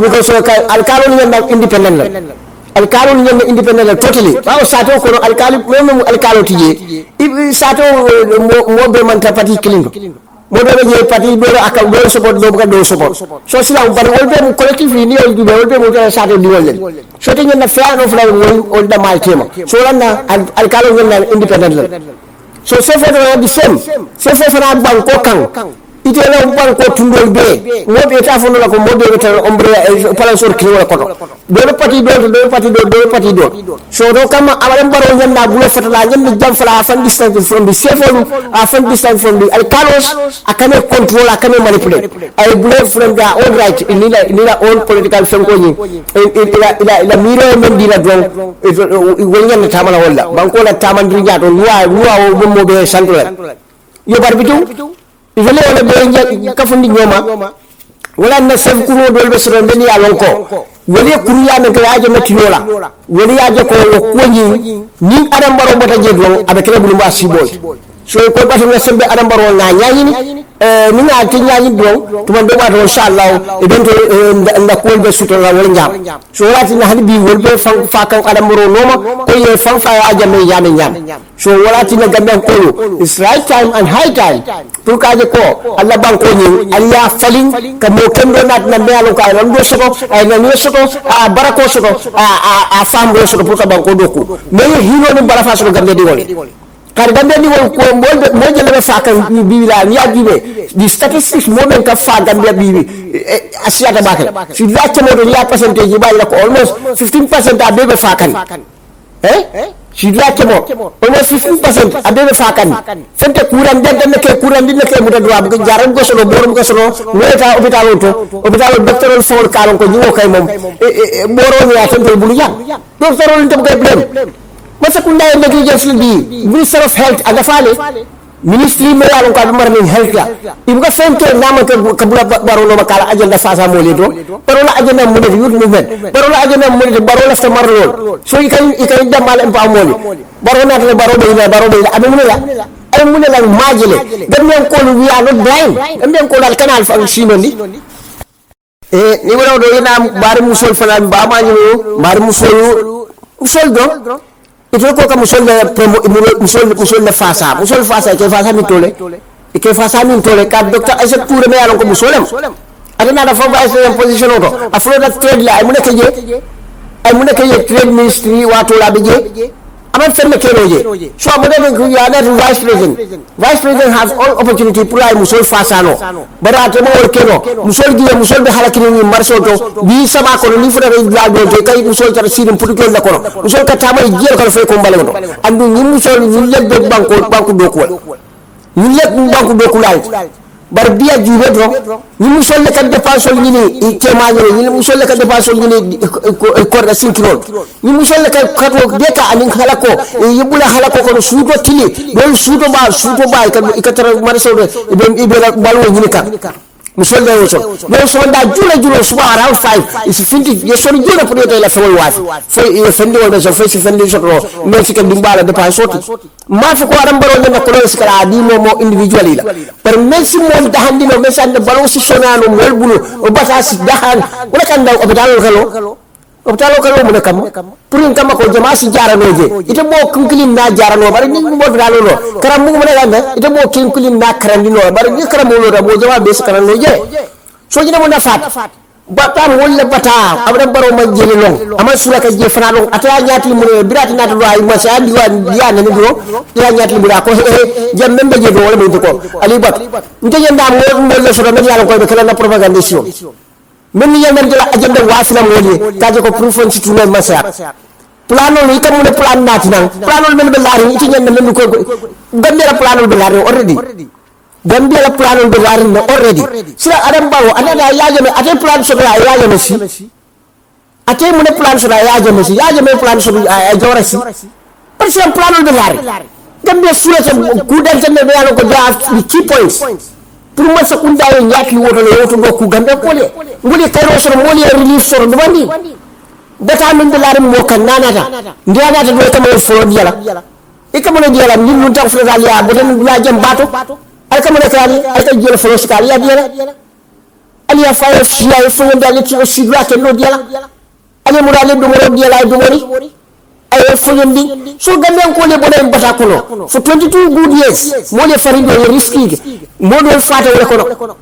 because alkalo ni independent alkalo ni independent totally ba sato ko alkalo memo alkalo tije sato mo be man ta parti kilindo modo be parti be aka do support do ka do support so sila bar wolbe mu collectively ni oldu be wolbe mu ta sato di wolle so te na fair no fly wol da mal tema so lanna alkalo ni independent so se fe the same se fe na banko kan itela banko tundol be mobe ta fono la ko mobe ta ombre palansor kilo la kono do parti do so do kama awalam baro nyanda bulo fatala nyanda jam fala fan distance from the safe fan distance from the alkalos akame control akame manipulate I bulo from their own right in ila own political fenkoñi ila miro men dila don wonyanda tamala wala banko la tamandri jato luwa o mo be central yo barbitu ifele wala be kafundi nyoma wala na sef kuno dolbe soro ndeni ya lonko wali kuriya me ko yaje metinola wali yaje ko konyi ni adam baro bota jedlo abe kele bulu ma sibol so ko bato na sembe adam baro na nyaani ni na tinyaani do to man do wato inshallah evento nda ko be suto la wala nyam so wati na hadi bi wolbe fa kan adam baro noma ko ye fa aje me yame nyam so wati na gambe ko it's right time and high time to kaje ko Allah ban ko ni Allah falin ka mo kendo nat na be alo ka ron do soko ay na ni soko a barako soko a fam do soko pour ka ban ko doku me hino ni bara fa soko gambe di wol kar gambe di wol ko mo jele fa kan bi la ni ajibe the statistics mo ben ka fa gambe bi asiata bakal si la mo do ya percentage ba la ko almost 15% a be fa kan si la mo almost 15% a be fa kan fente kuran den ke kuran din ke muta droit bu jaram ko solo borom ko solo weta hôpital docteur for karon ko ñiwo kay mom boro ni ya fente bulu jam docteur on tam kay blem masa kunda negligence bi minister of health aga fale ministry me yalon ko mar min health ya ibuga fente nama ko kabula baro no makala agenda fasa mo ledo baro la agenda mo de youth movement baro la agenda mo de baro la sta mar lol so ikay damal empa mo baro na baro be abi mo la ay mu ne la majele dem ñen ko lu ya no blind dem ñen ko dal canal fa sinondi ni wala do ina bari musol fana ba ma ñu bari musol do il faut que musol le fasa ke fasa mi tole ka docteur Aïssa Touré me yalon ko musolem adana da fo ba en position to afro da trade la ay mu ne ke trade ministry wato la be je aman ferme keroje so mo de ko ya da vice president has all opportunity pour ay musol fasano bara to mo kero musol be halakini ni marso to bi sama ko ni fura la do kay musol tar sirim pour ko la ko musol ka tamay jeel ko fe ko mbale to andu ni musol ni lebbe banko do ko ni lebbe banko do ko lay bar biya jube do ni musol le ka dépense ni ke mañe ni musol le ka dépense ni ko da sinkirol ni musol le ka kato de ka anin halako yibula halako ko suuto tili don suuto ba ka tara marso do be balwo ni ka musol le woso do so da julo suba around 5 is finti ye so julo pour de la fewol wafi fo e fendi wala so fe fendi so do mais ci ka dimbala dépense soti ma fi ko adam baro na ko si kala di mo individually la par même si mo da handi no mais and baro si sonano mol bulu o bata si dahan wala kan daw hôpital kalo mo kam pour en kam ko jama si jaranoje ite mo kunkulin na jarano bari ni mo dalo no karam mo na ganda ite mo kunkulin na karandi no bari ni karam mo da mo jama be si karano je so jina mo na fat bata wolle bata abra baro ma jeli long ama sura ka je fana long ata nyati mo birati na do ay ma sa di wa ya na ni do ya nyati mo da ko jam membe je do wala mo ko ali bat nte yenda mo le so do yalla ko be kala na propagandation men ni yalla jela agenda wasila mo kaje ko proof on situ men masa plano ni kam mo plan nati nan plano men be lari iti nyanda men ko gambira plano be lari already gambira plano be lari no already sira adam bawo adana yaaje me ate plan so la yaaje me si ate mo ne plan so la yaaje me plan so ay jora si parce que plano be lari gambira sura ko ku dan tan be yalo ko ja key points pour man sakunda e nyaki woto le woto do ku gambe kole nguli kayro so moli relief so do bandi data min dollar mo kan nanata ndiana ta do kamo fo diala e kamo diala ni mun taw fo ya boten la jam bato ay kamo kali ay ka jël fo skali ya diala ali ya fa ya fo ndal ci o sidra ke no diala ali mu dal do mo diala do mori ay fo ndi so gambe ko le boden bata kono for 22 good years mo le farindo risky mo do fata wala kono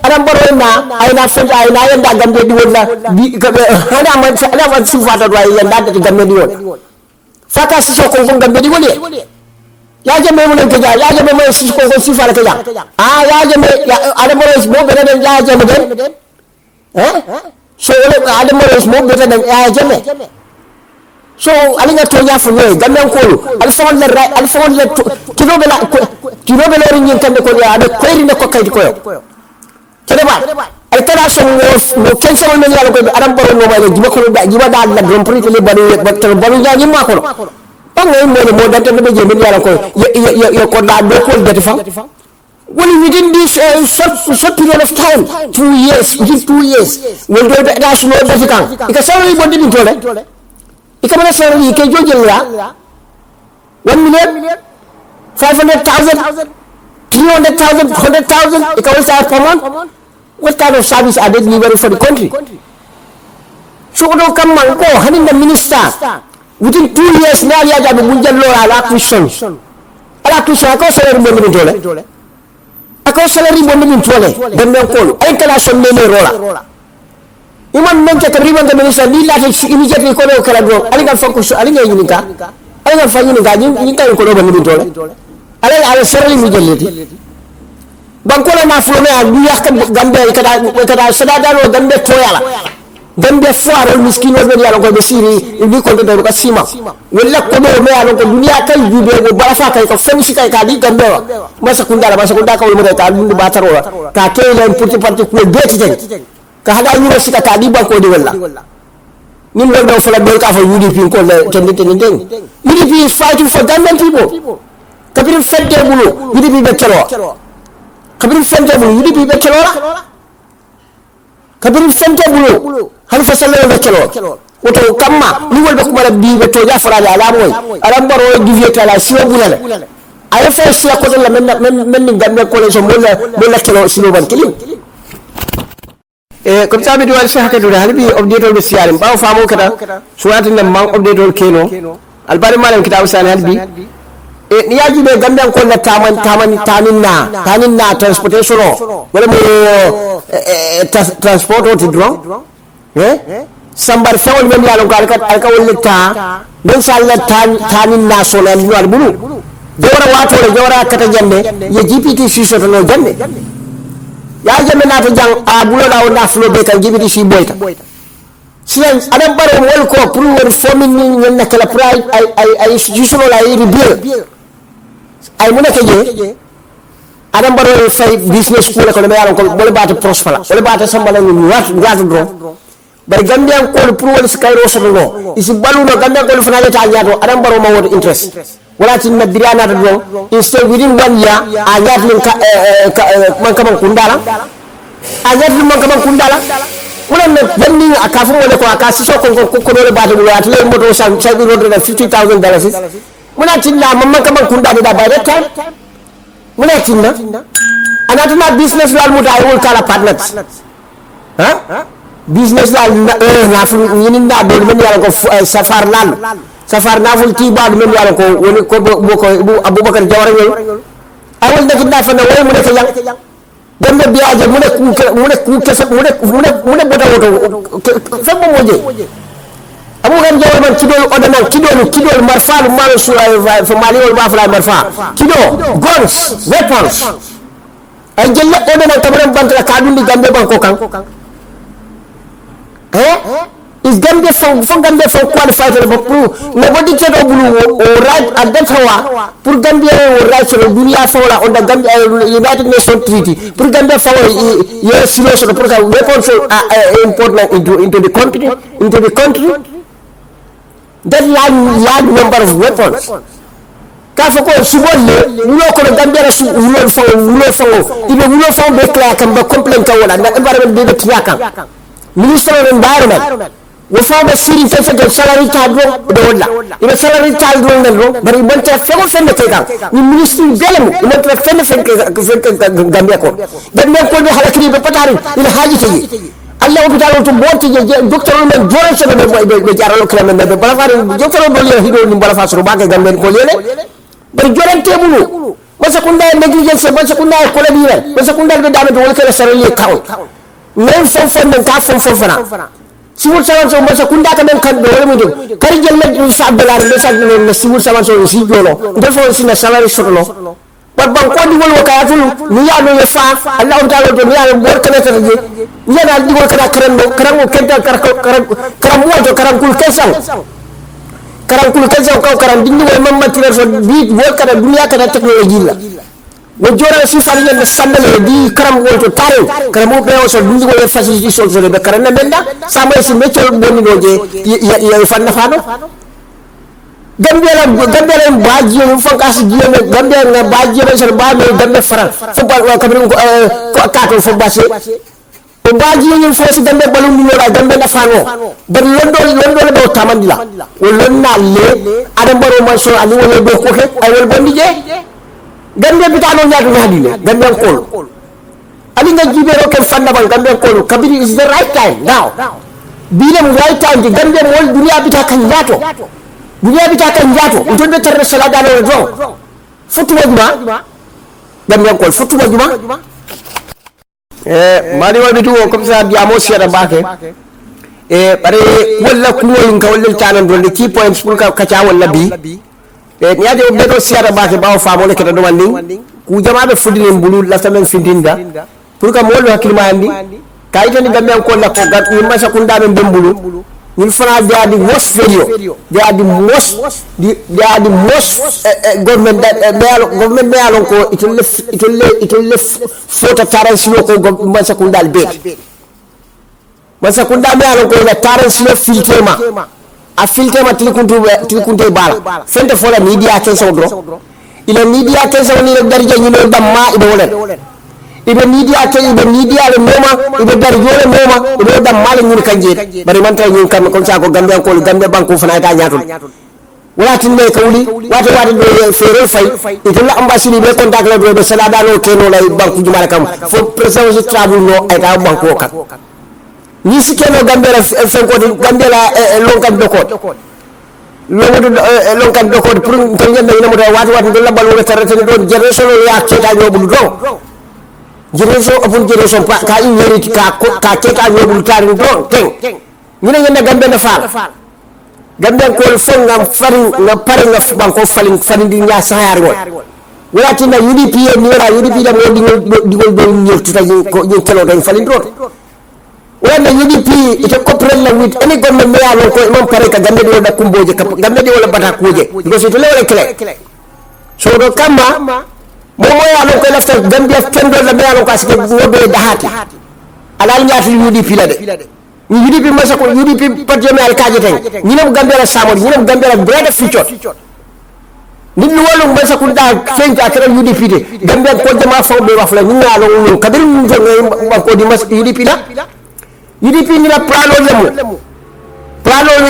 adam baro na ay na fenta ay na yanda gambe di wala bi ada man su fata do ay yanda da gambe di wala fata si so ko gambe di wala ya jame mo ke ja ya jame mo si ko si fata ke ja ya jame adam baro mo be den ya jame den so adam baro mo be den ya jame so alinga tonya funye gambe ko alfon le kilo bela rinyin kande ko ya be ko ri ne ko kay ko Kedeba, ay tara so mo kenso mo yalla ko adam baro no may jiba ko da jiba dal la grand prix le bari bakter bari ja nyima ko ngay mo dante be je min yalla ko yo ko da do ko dati fa well within this short period of time 2 years within 2 years will do da so no dati kan ika sawri bondi min tole ika mana sawri ke jojel ya 1 million 500,000 300,000 100,000 ika wasa per month. What kind of service are they delivering for the country? So do come man go having the minister within 2 years now ya jabu bunjal lo ala question ko salary mo min tole ako salary mo min tole dem men ko ay kala son ne rola imam men ke tabriban the minister ni la immediately ko do kala do ali gal fanko ali ngay yinika ali gal fanyi ni ga ni kay ko do ba min tole ala salary mi jelleti bankola na fulo me du yakam gambe kada sadadaro gambe toyala gambe foaro miskino be yalla ko be siri ni ko do ko sima wala ko do me yalla ko dunia kay jube go barafa kay ko fensi kay ka di gambe wa masa kunda ka mo ka dundu batarola ka kay len pour parti ko beti ten ka hada yuro sika ka di banko di wala nim do fala be ka fa UDP ko le ten UDP is fighting for Gambian people kabirim fedde bulu UDP be kelo kabirim fente bulu UDP be kelola kabirim fente bulu hal fasale be kelo woto kamma ni wolbe ko mara bi be to jafara ala moy aram baro divieta la siwa bulale ay fa siya ko la men ni gambe ko le so mo la kelo sino ban kilim comme ça be do al shahaka do halbi update be siyalim bawo famo kada suwati na man update keno albari malam kitabu san halbi ni yaji be gambe ko la taninna transportation wala mo transport o tidro sambar fawol men yalo ko alka wala ta ben salla taninna solan wal bulu jawra wato le jawra kata jande ye GPT fiso to no jande ya jame na to jang a bulo la wona flo be kan GPT fi boyta siyan adam baro wol ko pour wor fomin ni na kala pride ay institution la yi biir ay mu nekk je adam baro fay business school ko me yaron ko bole baata prospera bole baata sambala ni wat do bari gambian ko pour wol skayro so no isi balu no gambian ko fana leta nyato adam baro ma wot interest wala tin na dirana do instead within 1 year a nyat min man kaman kundala a nyat min man kaman kundala wala na bandi akafu wala ko akasi so ko do baata do at le moto sa bi $50,000 muna tinna mamman kaman kunda da by that time muna tinna anatuna business lal muta ay wol kala partners business lal na fu yininda do men yalla ko safar na ful tiba do men yalla ko woni ko boko Abubakar Jawara ñol ay wol da fa na way mu nek yang dembe biaje mu nek ku kessa mu nek bota woto fa mo moje abu kan jawal man kidol odanan kidol marfa mal sura fa mali wal bafla marfa kido guns weapons ay jelle odanan tabran bantala kadundi gambe banko kan is gambe fo qualified pour no bodi kedo bulu o right at that hour pour gambe o right sur dunia fawla on da gambe United Nations Treaty pour gambe fawla yes silo pour weapons are important into the country that large number of weapons fa ko subolle wulo ko gambia la su wulo fango ibe wulo fango be kla kam ba complain ka wala na environment be tiaka minister of environment wo fa ba siri fa fa salary tadro do wala ibe salary tadro ngelo bari mon ta fego fenne ke kan ni ministre belemu mon ta fenne gambia ko gambia ko be halakri be patari ila haji tayi Allah hôpital to bonti je docteur men jore se be jaralo kreme be bala fare docteur do le hido ni bala fasro ba ke gamben ko lele bari jorante bulu ba sekunda négligence ba sekunda ko la biire ba sekunda be dame to wala kala sarali kaw men fon men ka fon fana siwul sawan so ba sekunda ka men kan do wala mu do kari jël na sa dollar le sa ne siwul sawan so si jolo dal fo si na salary sotolo ba ban ko di wol wakatul ni ya no fa Allah ta'ala to ni ya bor kana ta je ni na di wol kana karam kenta karam mo to karam kul kesal ko karam dinni wol mamma tire so bi wol kana dunya kana technology la wo jora si fali ne sandale di karam wol to tare karam mo be so dinni wol facility so be karam na benda sama si meccol bonni no je ya fanna fano Gambia baji yo fankas jiyo Gambia na baji yo sel ba me Gambia faral fo ba kabrin ko kato fo basse o baji yo fo si Gambia balum ni la Gambia na fano bar londo do tamandila o lonna le adam baro man so ali wala do ko ke ay wal bondi je Gambia bitano nyaatu hadile Gambia ko ali nga jibe ro ke fanda bal Gambia ko kabiri is the right time now bilam right time Gambia wol dunia bitakan yato dunia bitaka njato ntonde terre salada no do futu wajuma dam yan ko futu wajuma mari wadi tu comme ça biamo siara bake bare walla kuwol ka walla tanan do le key points pour ka cha walla bi nyaade o bedo siara bake bawo famo le kedo wandi ku jamaabe fudine mbulu la tamen findinda pour ka molo hakilma andi kayto ni gambe ko la ko gat ni masa kunda be mbulu ñun fana they are the most failure they are the most government me alon ko itolle fota taransiyo ko masa kundal be masa kunda me alon ko la taransiyo filtema a filtema tilkuntu bala fente fola media kenso dro ila media kenso ni darje ñu no damma ibe wolen ibe media le moma ibe dar jole moma ibe dam male ñun kanje bari man tay ñun kam ko sa ko Gambia ko Gambia banko fana ta ñaatul wala tin me kawli wata do fere fay ito la ambassade be contact la do salada no keno lay banku jumara kam fo président travel no ay ta banko kat ni si keno Gambia la fen ko Gambia la lonkan dokot lonkan dokot pour to ñen na mo wata do la balwo terre do generation ya keta ñobul do generation upon generation ka inherit ka keta ñobul tarin don ten ñu ne ngene Gambia na faal Gambia ko ngam farin nga pare nga banko falin di nya sayar won wati na UDP ni wala UDP da mo digol do ñew tuta ko ñu kelo dañ falin do wala UDP ite coprel la with any government me yalo ko mom pare ka Gambia di wala kumboje ka Gambia di wala bata kuje because ite lewale kele so do kama momo yalo ko lafta Gambia kendo la me yalo ko asike wobe dahati alal ñaati UDP la de ni UDP masa ko UDP parti me alkaje tan ni nam Gambia la samol ni nam Gambia la greater future ni lu wolu masa ko da fenka kala UDP de Gambia ko jama fo be wafla ni ngalo ñu kabir ñu jong ko di mas UDP la UDP ni la plano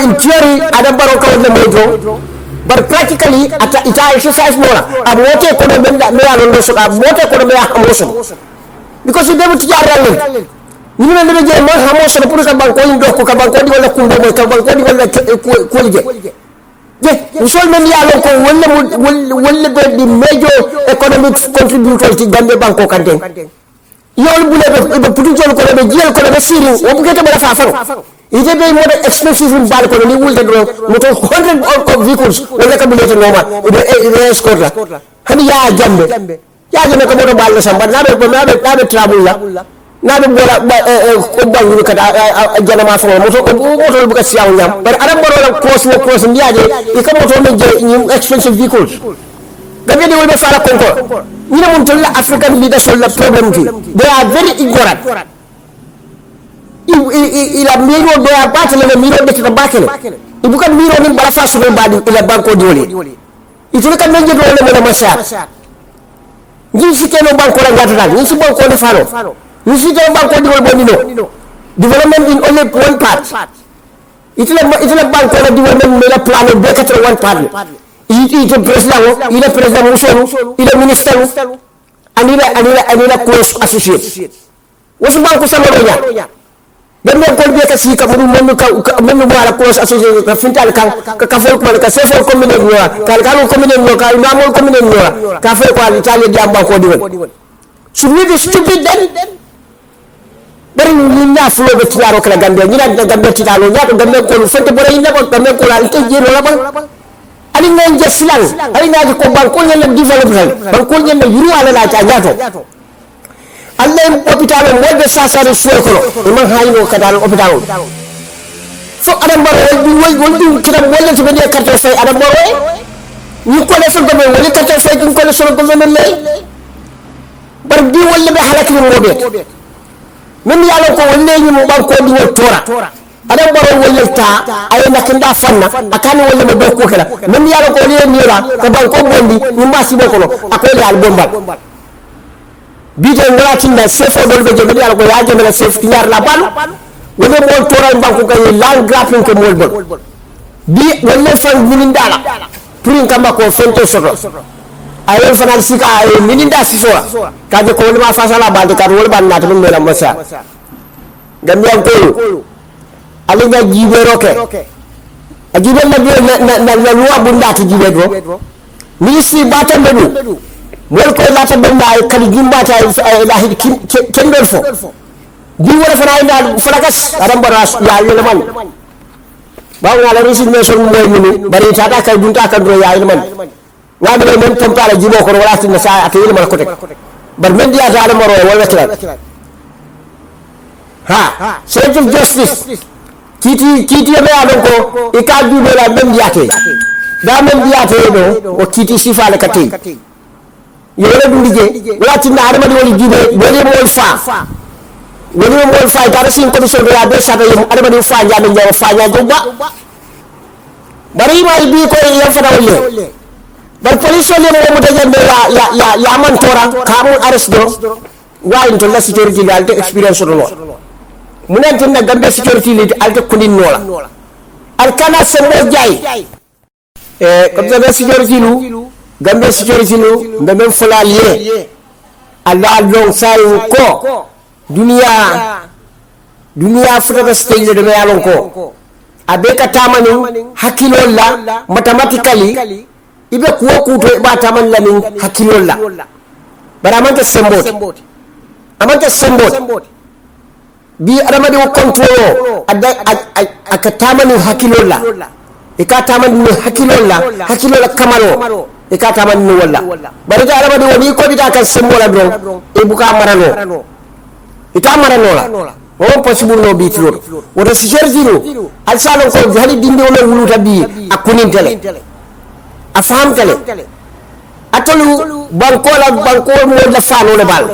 in theory adam baro ko le mojo but practically ita exercise mora abote ko be me yalo ndo so abote ko be amoso because you debu tijarale ñu ne la jël mo xamoso pour ka banko ñu dox ko ka banko di wala kumbo moy ka banko di wala ko je usol men yalo ko wala be di major economic contributor ci Gambia banko kanten yol bu le be putu jol ko be jel ko be siri o bu gete be fa faro ite be mo de expensive bal ko ni wulde do moto 100 of vehicles wala ka bu le normal be escort la hani ya jambe ko moto bal la samba na be travel la na be bola ko bangu ka jana ma fo moto bu ka siaw ñam bar adam baro la cross ndiaje e ka moto men je expensive vehicles Gambia di wolbe fara konko ñu ne mun tolla African leaders la problem ki they are very ignorant ila miro do ya batale le miro de ta bakele ibuka miro ni bala fa so be badi ila banko di woli itule kan men jedo le mo masat ni si keno banko la ngata ni si banko le faro ni si keno banko di wol bonino development in only one part itule banko la development me la plan be katra one part ite president musolu ile minister anila course associate wasu banko sama roya dan ko be ka sika mu men wala course associate ka fintal ka fol ko ka sefo commune noa ka commune noa ka mamol commune noa ka fe ko ali tali jamba ko diwon so we be stupid then bari ni na flo be tiaro kala gambe ni na gambe titalo nyato gambe ko fente bore ni ko gambe ko la te jero la ba ali ngen jesilan ali na ko banko nyel development banko nyel yuru ala la ta nyato Allah hospital mo de sasare suokoro man hayno kadal hospital fo adam baro wol kiram wala to be carte fay adam baro ni ko le so gobe wala carte fay ko le so gobe men lay bar bi wala be halaki mo be men yalla ko wala ni mo banko di wol tora adam baro wala ta ay nakanda fanna akani wala mo do ko kala men yalla ko le nira ko banko bondi ni masi be ko akoy dal bombal bite ngala tinda sefo dol be jebe yalla ko yaaje mala sef tiar la bal wala mo toral banko kay lang grapping ko mol bol bi wala fan minindala purin kamba ko fento soto ayo fanal sika ay mininda sisora kaje ko ma fasala balde kar wol ban nata mel am masa gambian ko ali nga jibe roke ajibe na loi bundati jibe do ministre batambe du wol ko lata benda ay kali gimbata ay lahi kendol fo di wala fana ina falakas adam baras ya yele man ba ngala resignation moy mini bari tata kay bunta kan do ya yele man wadi be men tom tala jibo ko wala tin sa at yele man ko tek bar men dia ta maro wala tala ha sense of justice kiti be adon ko e ka du be la men diate da men diate do o kiti sifale kati yele du liggéey wala na adama di woli jibe woli mo fa dara sin commission de la de sa yum adama di fa ñame ñaw fa ña jobba bari may bi ko yam fa dawle bar police le mo taje ya man tora kamu arrest do wayin to la security le alte experience do lo munen tin na gambe security le alte kundin nola al kana se mo jay comme ça la security lu gambe security lu gambe fulaliye Allah long sayu ko duniya futata stage de yalon ko abeka tamani hakilolla mathematically ibe kuwo kuto ba taman lamin hakilolla bara amanta sembot bi adamadi o control aka tamani hakilolla ika tamani hakilolla kamalo ika tamani walla bari ta adamadi woni ko bita kan sembola don e buka marano ita marano la o possible no bitro wota sijerjino al salon ko hali dindi wala wuluta bi akunin tele afam tele atolu banko mo la fano le bal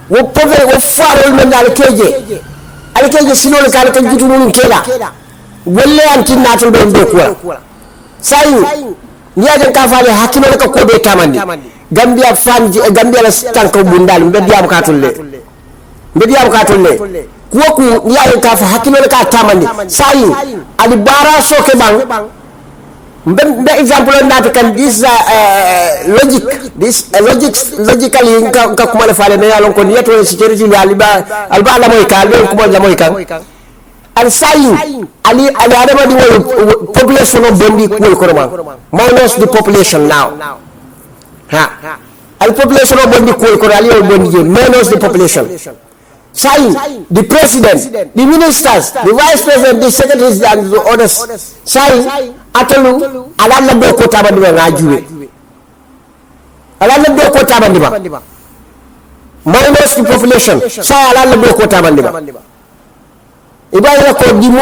wo pove wo faro men dal keje sino le kala kan jitu mun kela wolle antin natul be ko sayu niaje ka faale hakino le ko be tamandi gambia la tanko bundal mbediyam ka tolle kuwoku niaje ka fa hakino le ka tamandi sayu ali bara soke bang mbe example na kan this logically ka kuma le faale me yalon ko niato security alba la moy ka albe ko la moy kan al sayu ali adama di population of bondi ko koroma minus the population now al population of bondi ko ali bondi minus the population sayu the president, the ministers, the vice president, the secretaries and the others sayu atalu alalla do ko tabandi nga juwe alalla do ko tabandi ba minus the population sayu alalla do ko tabandi ba ibaya ko di mo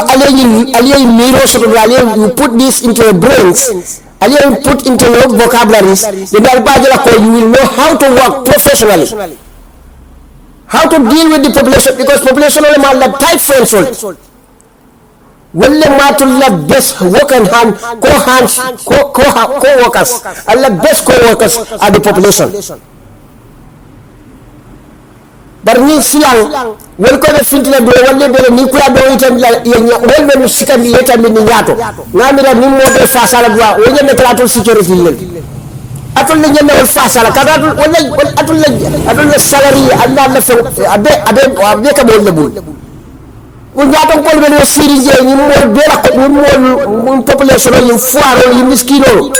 aliye miro so you put this into your brains aliye put into your vocabularies the dalbaja ko you will know how to work professionally, how to deal with the population, because population only man like tight friends wala matul la best working hand co-workers and the best co-workers are the population. But ni silang wal ko be fintila do wala be ni ko do itam la yenya wal be sikam yeta min nyato ngamira ni mo de fa sala do o nyame kala security lel atul le nyame wal fa sala kada wala atul le salary anda la fe abe ka mo lebul ko nyato ko be no siri je ni mo be la ko mo population ni foaro ni miskino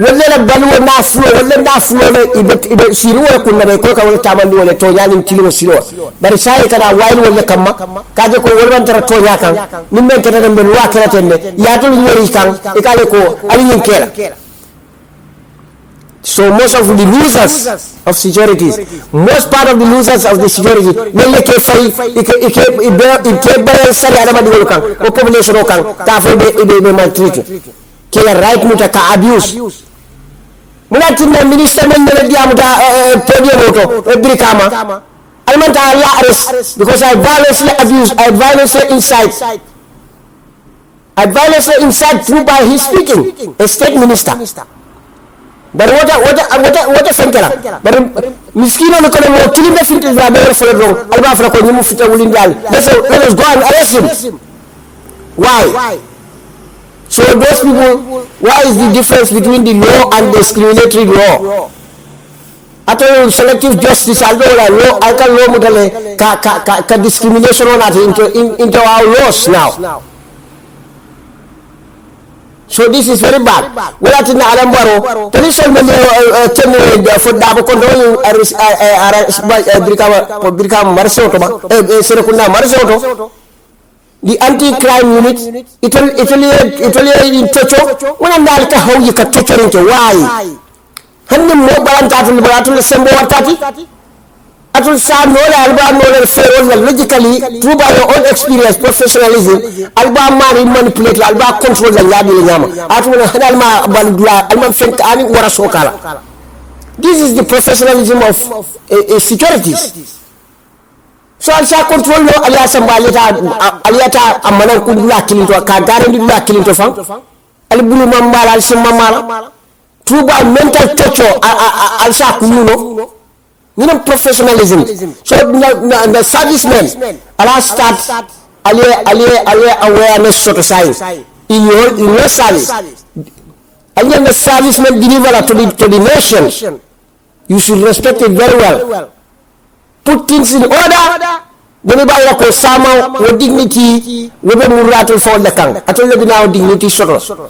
wala la balu na flo wala na flo ibe siru wala kunna be ko ka wala tamandi wala to nyani tilimo silo bari sai kana wayni wala kamma kaje ko wala tara to yakan nim men tata be wa kala tenne ya to nyori kan e kale ko ali nyen kela. So most of the losers of securities, most part of the losers of the security, when they ke fay ke bare sali adama di kan ko population kan ka fa be maltraité ke la right muta ka abuse munatinna minister men ne diamu da podium auto brikama almanta ya arrest because I violently abuse, I violently inside through by his speaking, a state minister. But what a fankala but miskino no kono mo tilime finti ba be fere do alba fere ko nyimu fita wulin dal let us go and arrest him. Why? So those people, what is the difference between the law and the discriminatory law? After selective justice, although law, I can law mutale ka discrimination on that into our laws now. So this is very bad. We are in Alambaro. Police will be for Dabo Kondo, Brikam Marsoto, Serakunda Marsoto. The anti-crime unit, Italy in Tocho, when I'm not how you can touch into why? Handing more balantatul baratul sembo watati. Atul sa no alba no fail logically through by your own experience, professionalism, alba mari manipulate, alba control the yadi nyama. Atul hanalma balugla, alma fent ani wara sokala. This is the professionalism of securities. So alsa control no aliasa aliata amanan kudula kilinto ka garanti dula kilinto fam albulu mambala alsa mamala through by mental torture alsa kununo professionalism. So the servicemen ala start ali awareness sort of science in your service, and then the servicemen deliver to the nation. You should respect it very well. Put things in order. Then ba ko sama with dignity, we be muratul for the kang. Atol be now dignity sort. So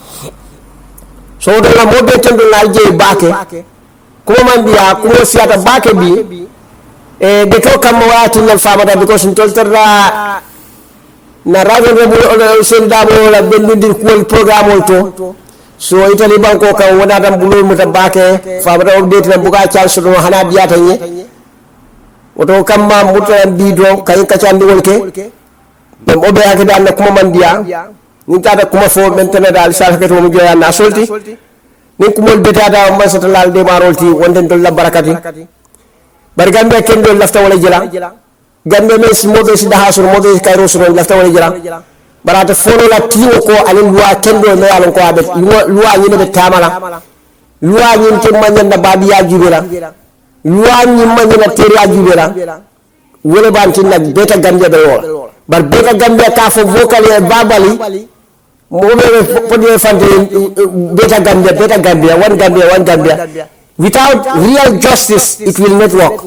the mode tendo na je bake. Kuma dia kuma siata bake bi de to kam wati nal famata because in tolterra na raven rebu sen dabo la bendir ko programme to so Italy banko kan wona dam bulul muta bake famata update na buka chal so hana diata nye oto kamma muta bido kay kacandi wolke dem obe ak dal na kuma man dia ni tata kuma fo mentene dal sa ka to mu joya na solti ni kumol betada ma satalal de marolti wonden dol la barakati bar gambe ken dol lafta wala jela gambe mes modo si daha sur modo kayro sur lafta wala jela barata fono la tiwo ko alin loi ken do me alon ko abe loi ni be tamala loi ni ke manyan na babiya jubera loi ni manyan na teriya jubera wala bantin nak beta gambe be wala bar beta gambe ka fo vocal e babali Beta Gambia, one Gambia. Without real justice, it will not work.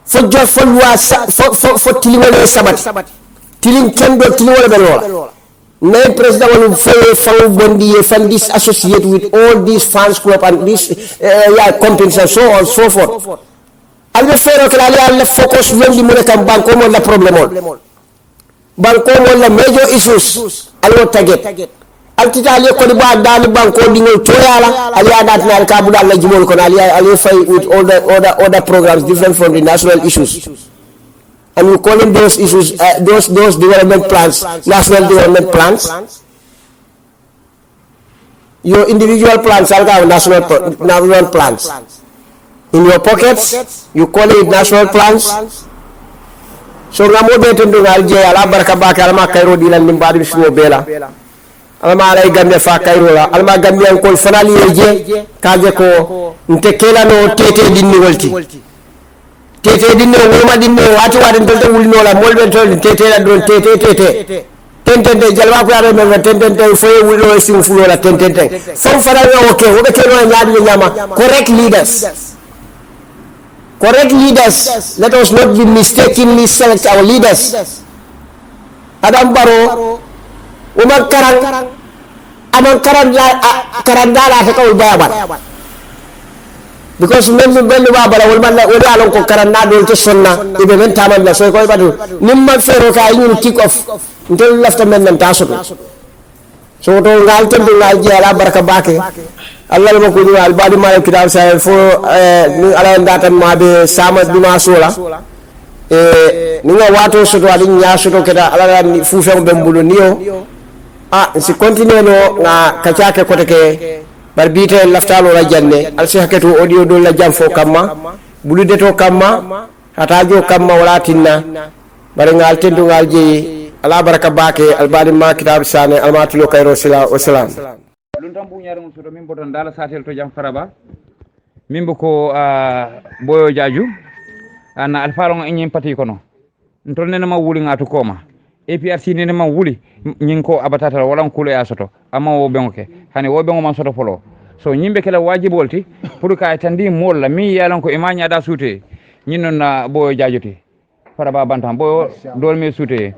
For Tilimole Sabat, Tilim Kendo Tilimole Belola. Nay President will follow Bondi and disassociate with all these fans club and these companies and so on and so forth. I'll be fair, I'll focus when the American Bank on the problem. Banko wala major issues alwo target altita ali ko ba dal banko dingol toyala ali adat na ka budal la jimol ko ali fay with all the other programs different from the national issues, and we call them those issues those development plans, national development plans. Your individual plans are national plans. In your pockets you call it national plans. so ngamo be tendu ngal je ala baraka bake alma kayro dilan nim baadi bisno bela alma alay gambe fa kayro la alma gambe en kol fanali je kaje ko nte kela no tete dinni wolti tete dinni woma dinni wati waden dolta wulino la molbe tol tete la don tete tentente jalwa ko yaro men tentente foye wulino sing fulo la tentente fam fara yo okay wobe keno nyaadi nyama correct leaders let us not be mistakenly select our leaders adam baro umar karandala ta kawul bayabat because men bellu babala wol man wala alon ko karanna do to sonna ibe men taman la so koy badu nimma fero ka ñun kick off ndel lafta men nan tasuto so to ngal tendu ngal je ala baraka bake Allah ma ko ñu al badi ma kitab sa fo ni ala ndatan ma be sama duma sola ni nga wato soto adi nya soto keda ala ni fu fe be mbulu niyo si continue no nga kacake ko ke bar biite laftalo la janne al si haketo audio do la jam fo kamma bulu deto kamma hatajo kamma wala tinna bare ngal tendu ngal je ala baraka bake al badi ma kitab sane al matulo kayro sila wa salam lun tan buñare mum soto min boton dala satel to jam faraba min ko boyo jaaju ana alfalon en pati kono ntol nena ma wuli ngatu koma APRC nena ma wuli nyin ko abatata wala kulo ya soto amma wo bengoke hani wo bengo man soto folo so nyimbe kala wajibolti pour ka tandi mol la mi yalan ko imanya da sute nyinon na boyo jaajuti faraba bantam boyo dol me sute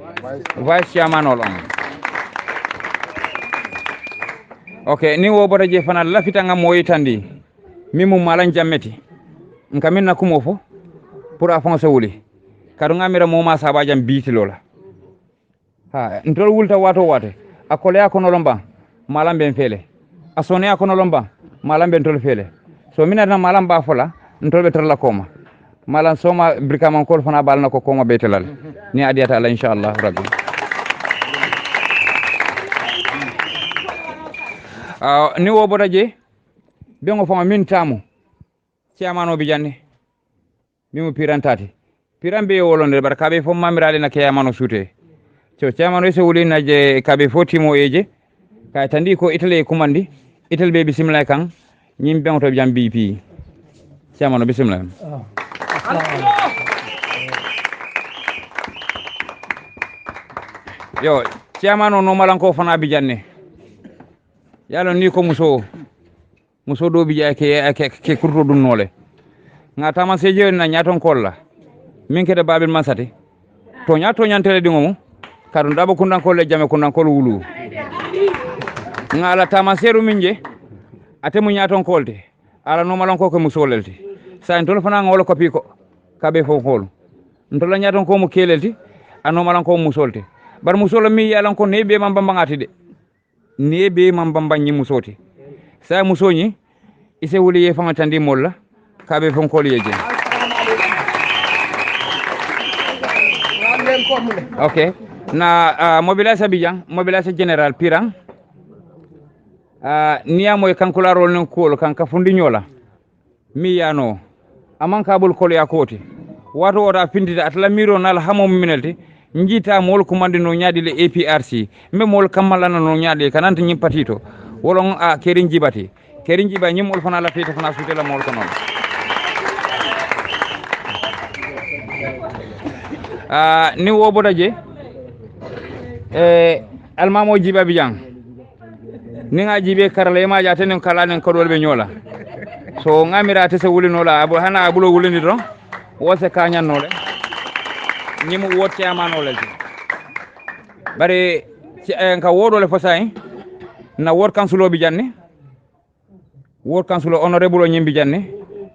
vice chairman olon okay ni wo boda je fana lafita ngam moyi tandi mimum malan jammeti nkamin na kumo fo pour afonse wuli kadu ngamira moma saba jam biti lola ha ntol wulta wato wate akole akono lomba malam ben fele asone akono lomba malam ben tol fele so mina na malam ba fola ntol be tarla koma malam soma brika man kol fana balna ko koma betelal ni adiyata ala inshallah rabbi ni wo boda je bengo fama min tamu ciamano bi janne mimu pirantati pirambe wolonde bar kabe fo mamirale na kiyamano sute so ciamano se wuli na je kabe fo timo eje kay tandi ko itale kumandi ital be bismillah kan nyim bengo to jam BP ciamano bismillah yo ciamano no malanko fana bi janne yalo ni ko muso do bi ke kurto dun nole ngata ma seje na nyaton kolla min kede babil masati to nyato nyantele dingomo kadu ndabo kundan kolle jame kundan kol wulu ngala tamaseru minje ate mu nyaton kolte ala no malon ko muso lelti sa en tol fana ngolo kopi ko kabe fo kol ntola nyaton ko mu kelelti ano malon ko musolte bar musolo mi yalan ko nebe man bambangati de nebe man bambanyi musoti sa musoni ise wuli ye fama tandi molla kabe fon kol yeje okay na mobilisation general pirang niya moy kankula rol non ko kan ka fundi nyola mi yano aman kabul kol ya koti wato wada findida atla miro nal hamo minelti njita mol kumandi no nyaadi le APRC me mol kamalana no nyaadi kananta nyim patito wolon kerin jibati kerin jiba nyim mol fana la fete fana sute la mol kono ni wo bodaje almamo jiba bijang ni nga jibe karale ma jate nen kala nen kodol be nyola so ngamira te se wulino la abu hana abulo wulini don wose kanyan nole nyimu wote amanole bare ka wodole fosay na word council bi janne word council honorable nyimbi janne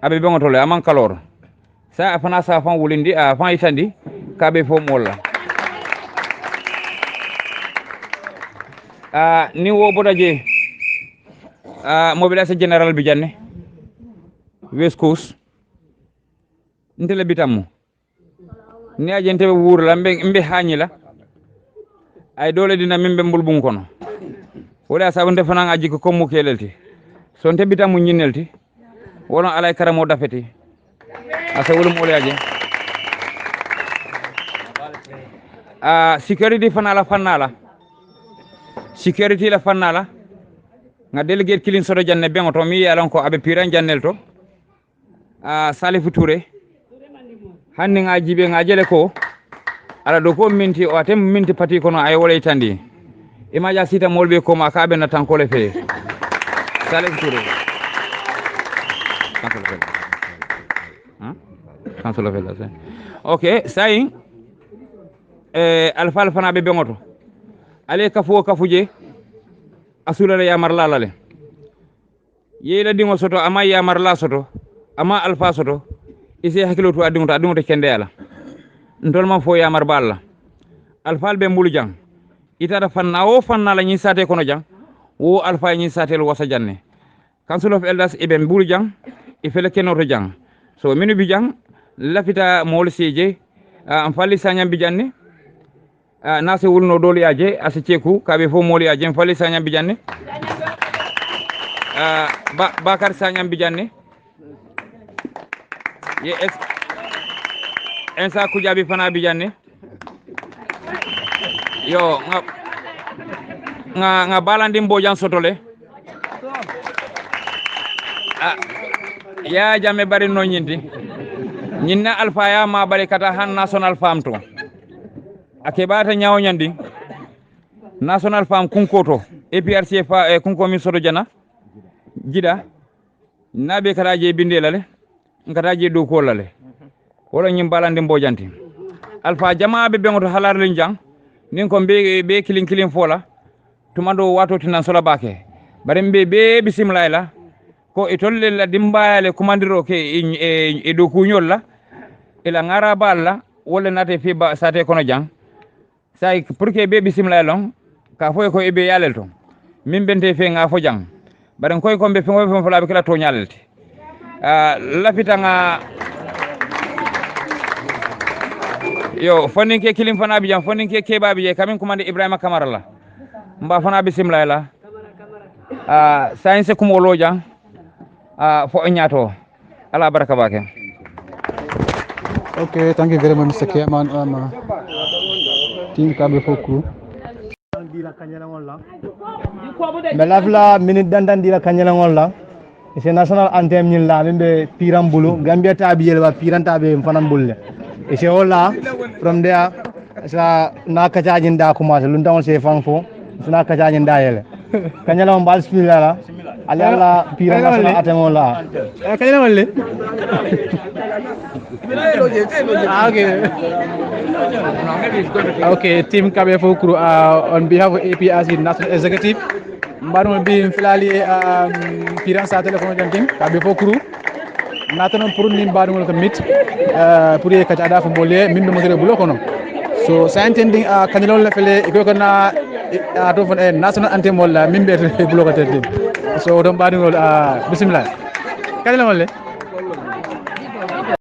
abe be ngotole aman kalor sa afana sa fan wulindi a fan itandi kabe fo molla ni wo bodaje mobilisation general bi janne West Coast ntele bitamu ni ajente be wurla mbe hañila ay dole dina mimbe mbulbun kono wala sabunde fanan aji ko mu kelelti so nte bitamu nyinelti wono alay karamo dafeti asa wulum olaje security fannala security la fannala nga delegate kilin soto janne bengo to mi yalon ko abe piran jannel to Salifou Touré hanni nga jibe nga jele ko ala do ko minti o atem minti pati kono ay wala itandi imaja sita molbe ko ma kabe na tankole fe Salifou Touré kansolo fe ok sayin alfa fana be bengoto ale kafuje asula ya marla lale yela dingo soto ama ya marla soto ama alfa soto ise hakilo to adingo to kende ala ndol man fo ya mar balla alfa be mbulu jang itata fanna o fanna la nyi sate kono jang wo alfa nyi sate lo wasa janne council of elders ibe mbulu jang ifele kenoto jang so minu bi jang lafita mol seje am falli sanyam bi janne nase wulno doli aje ase ceku kabe fo moli aje falli sanyam bi janne bakar sanyam bi janne ye ensa kujabi fana bi janne yo nga balandi mbojan sotole ya jame bari no nyindi nyinna alfa ya ma bari kata han national farm to ake bata nyaaw nyandi national farm kunkoto APRC fa kunko min soto jana jida nabe karaje bindelale ngataje do kolale wala nyim balande mbojanti alfa jama be bengoto halar len jang nin ko be kilin fola tumando wato tinan sola bake bare be bismillah la ko itolle la dimbaale kumandiro ke e do kunyol la ila ngara balla wala nate fi ba sate kono jang say pour que be bismillah long ka foy ko ebe yalel to min bente fe nga fo jang bare koy ko be fe ngo fo la be kala to nyalete lafita nga yo fonin ke kilim fana bi jang fonin ke babi je kamin kumande Ibrahima Kamara la mba fana bismillah la science kumo lo jang fo nyato ala baraka bake. Okay, thank you very much, Mr. Chairman. Team Kabe Fokru. Melafla minute dandan dila kanyalangol la. C'est national anthem ñin la membe Pirambulu, Gambia tabiyel ba Pirantabe fanambulle. Et c'est là from there sa na kajajin da commencer lu ndawon c'est fanfo na kajajin da yele. Kanyalong bal bismillah la. Ala Piran national anthem la. Kanyalong le. Okay, Team Kabe Fokru on behalf of APRC National Executive. Mbarum bi filali Piran sa telephone jantin Kabe Fokru. Natanon pour nin badum ko mit pour e kata da fo bolé min mo tere bulo kono. So scientific kanilon la fele ko na do fon national anthem wala min be bulo ko tete. So don badum bismillah. Kanilon le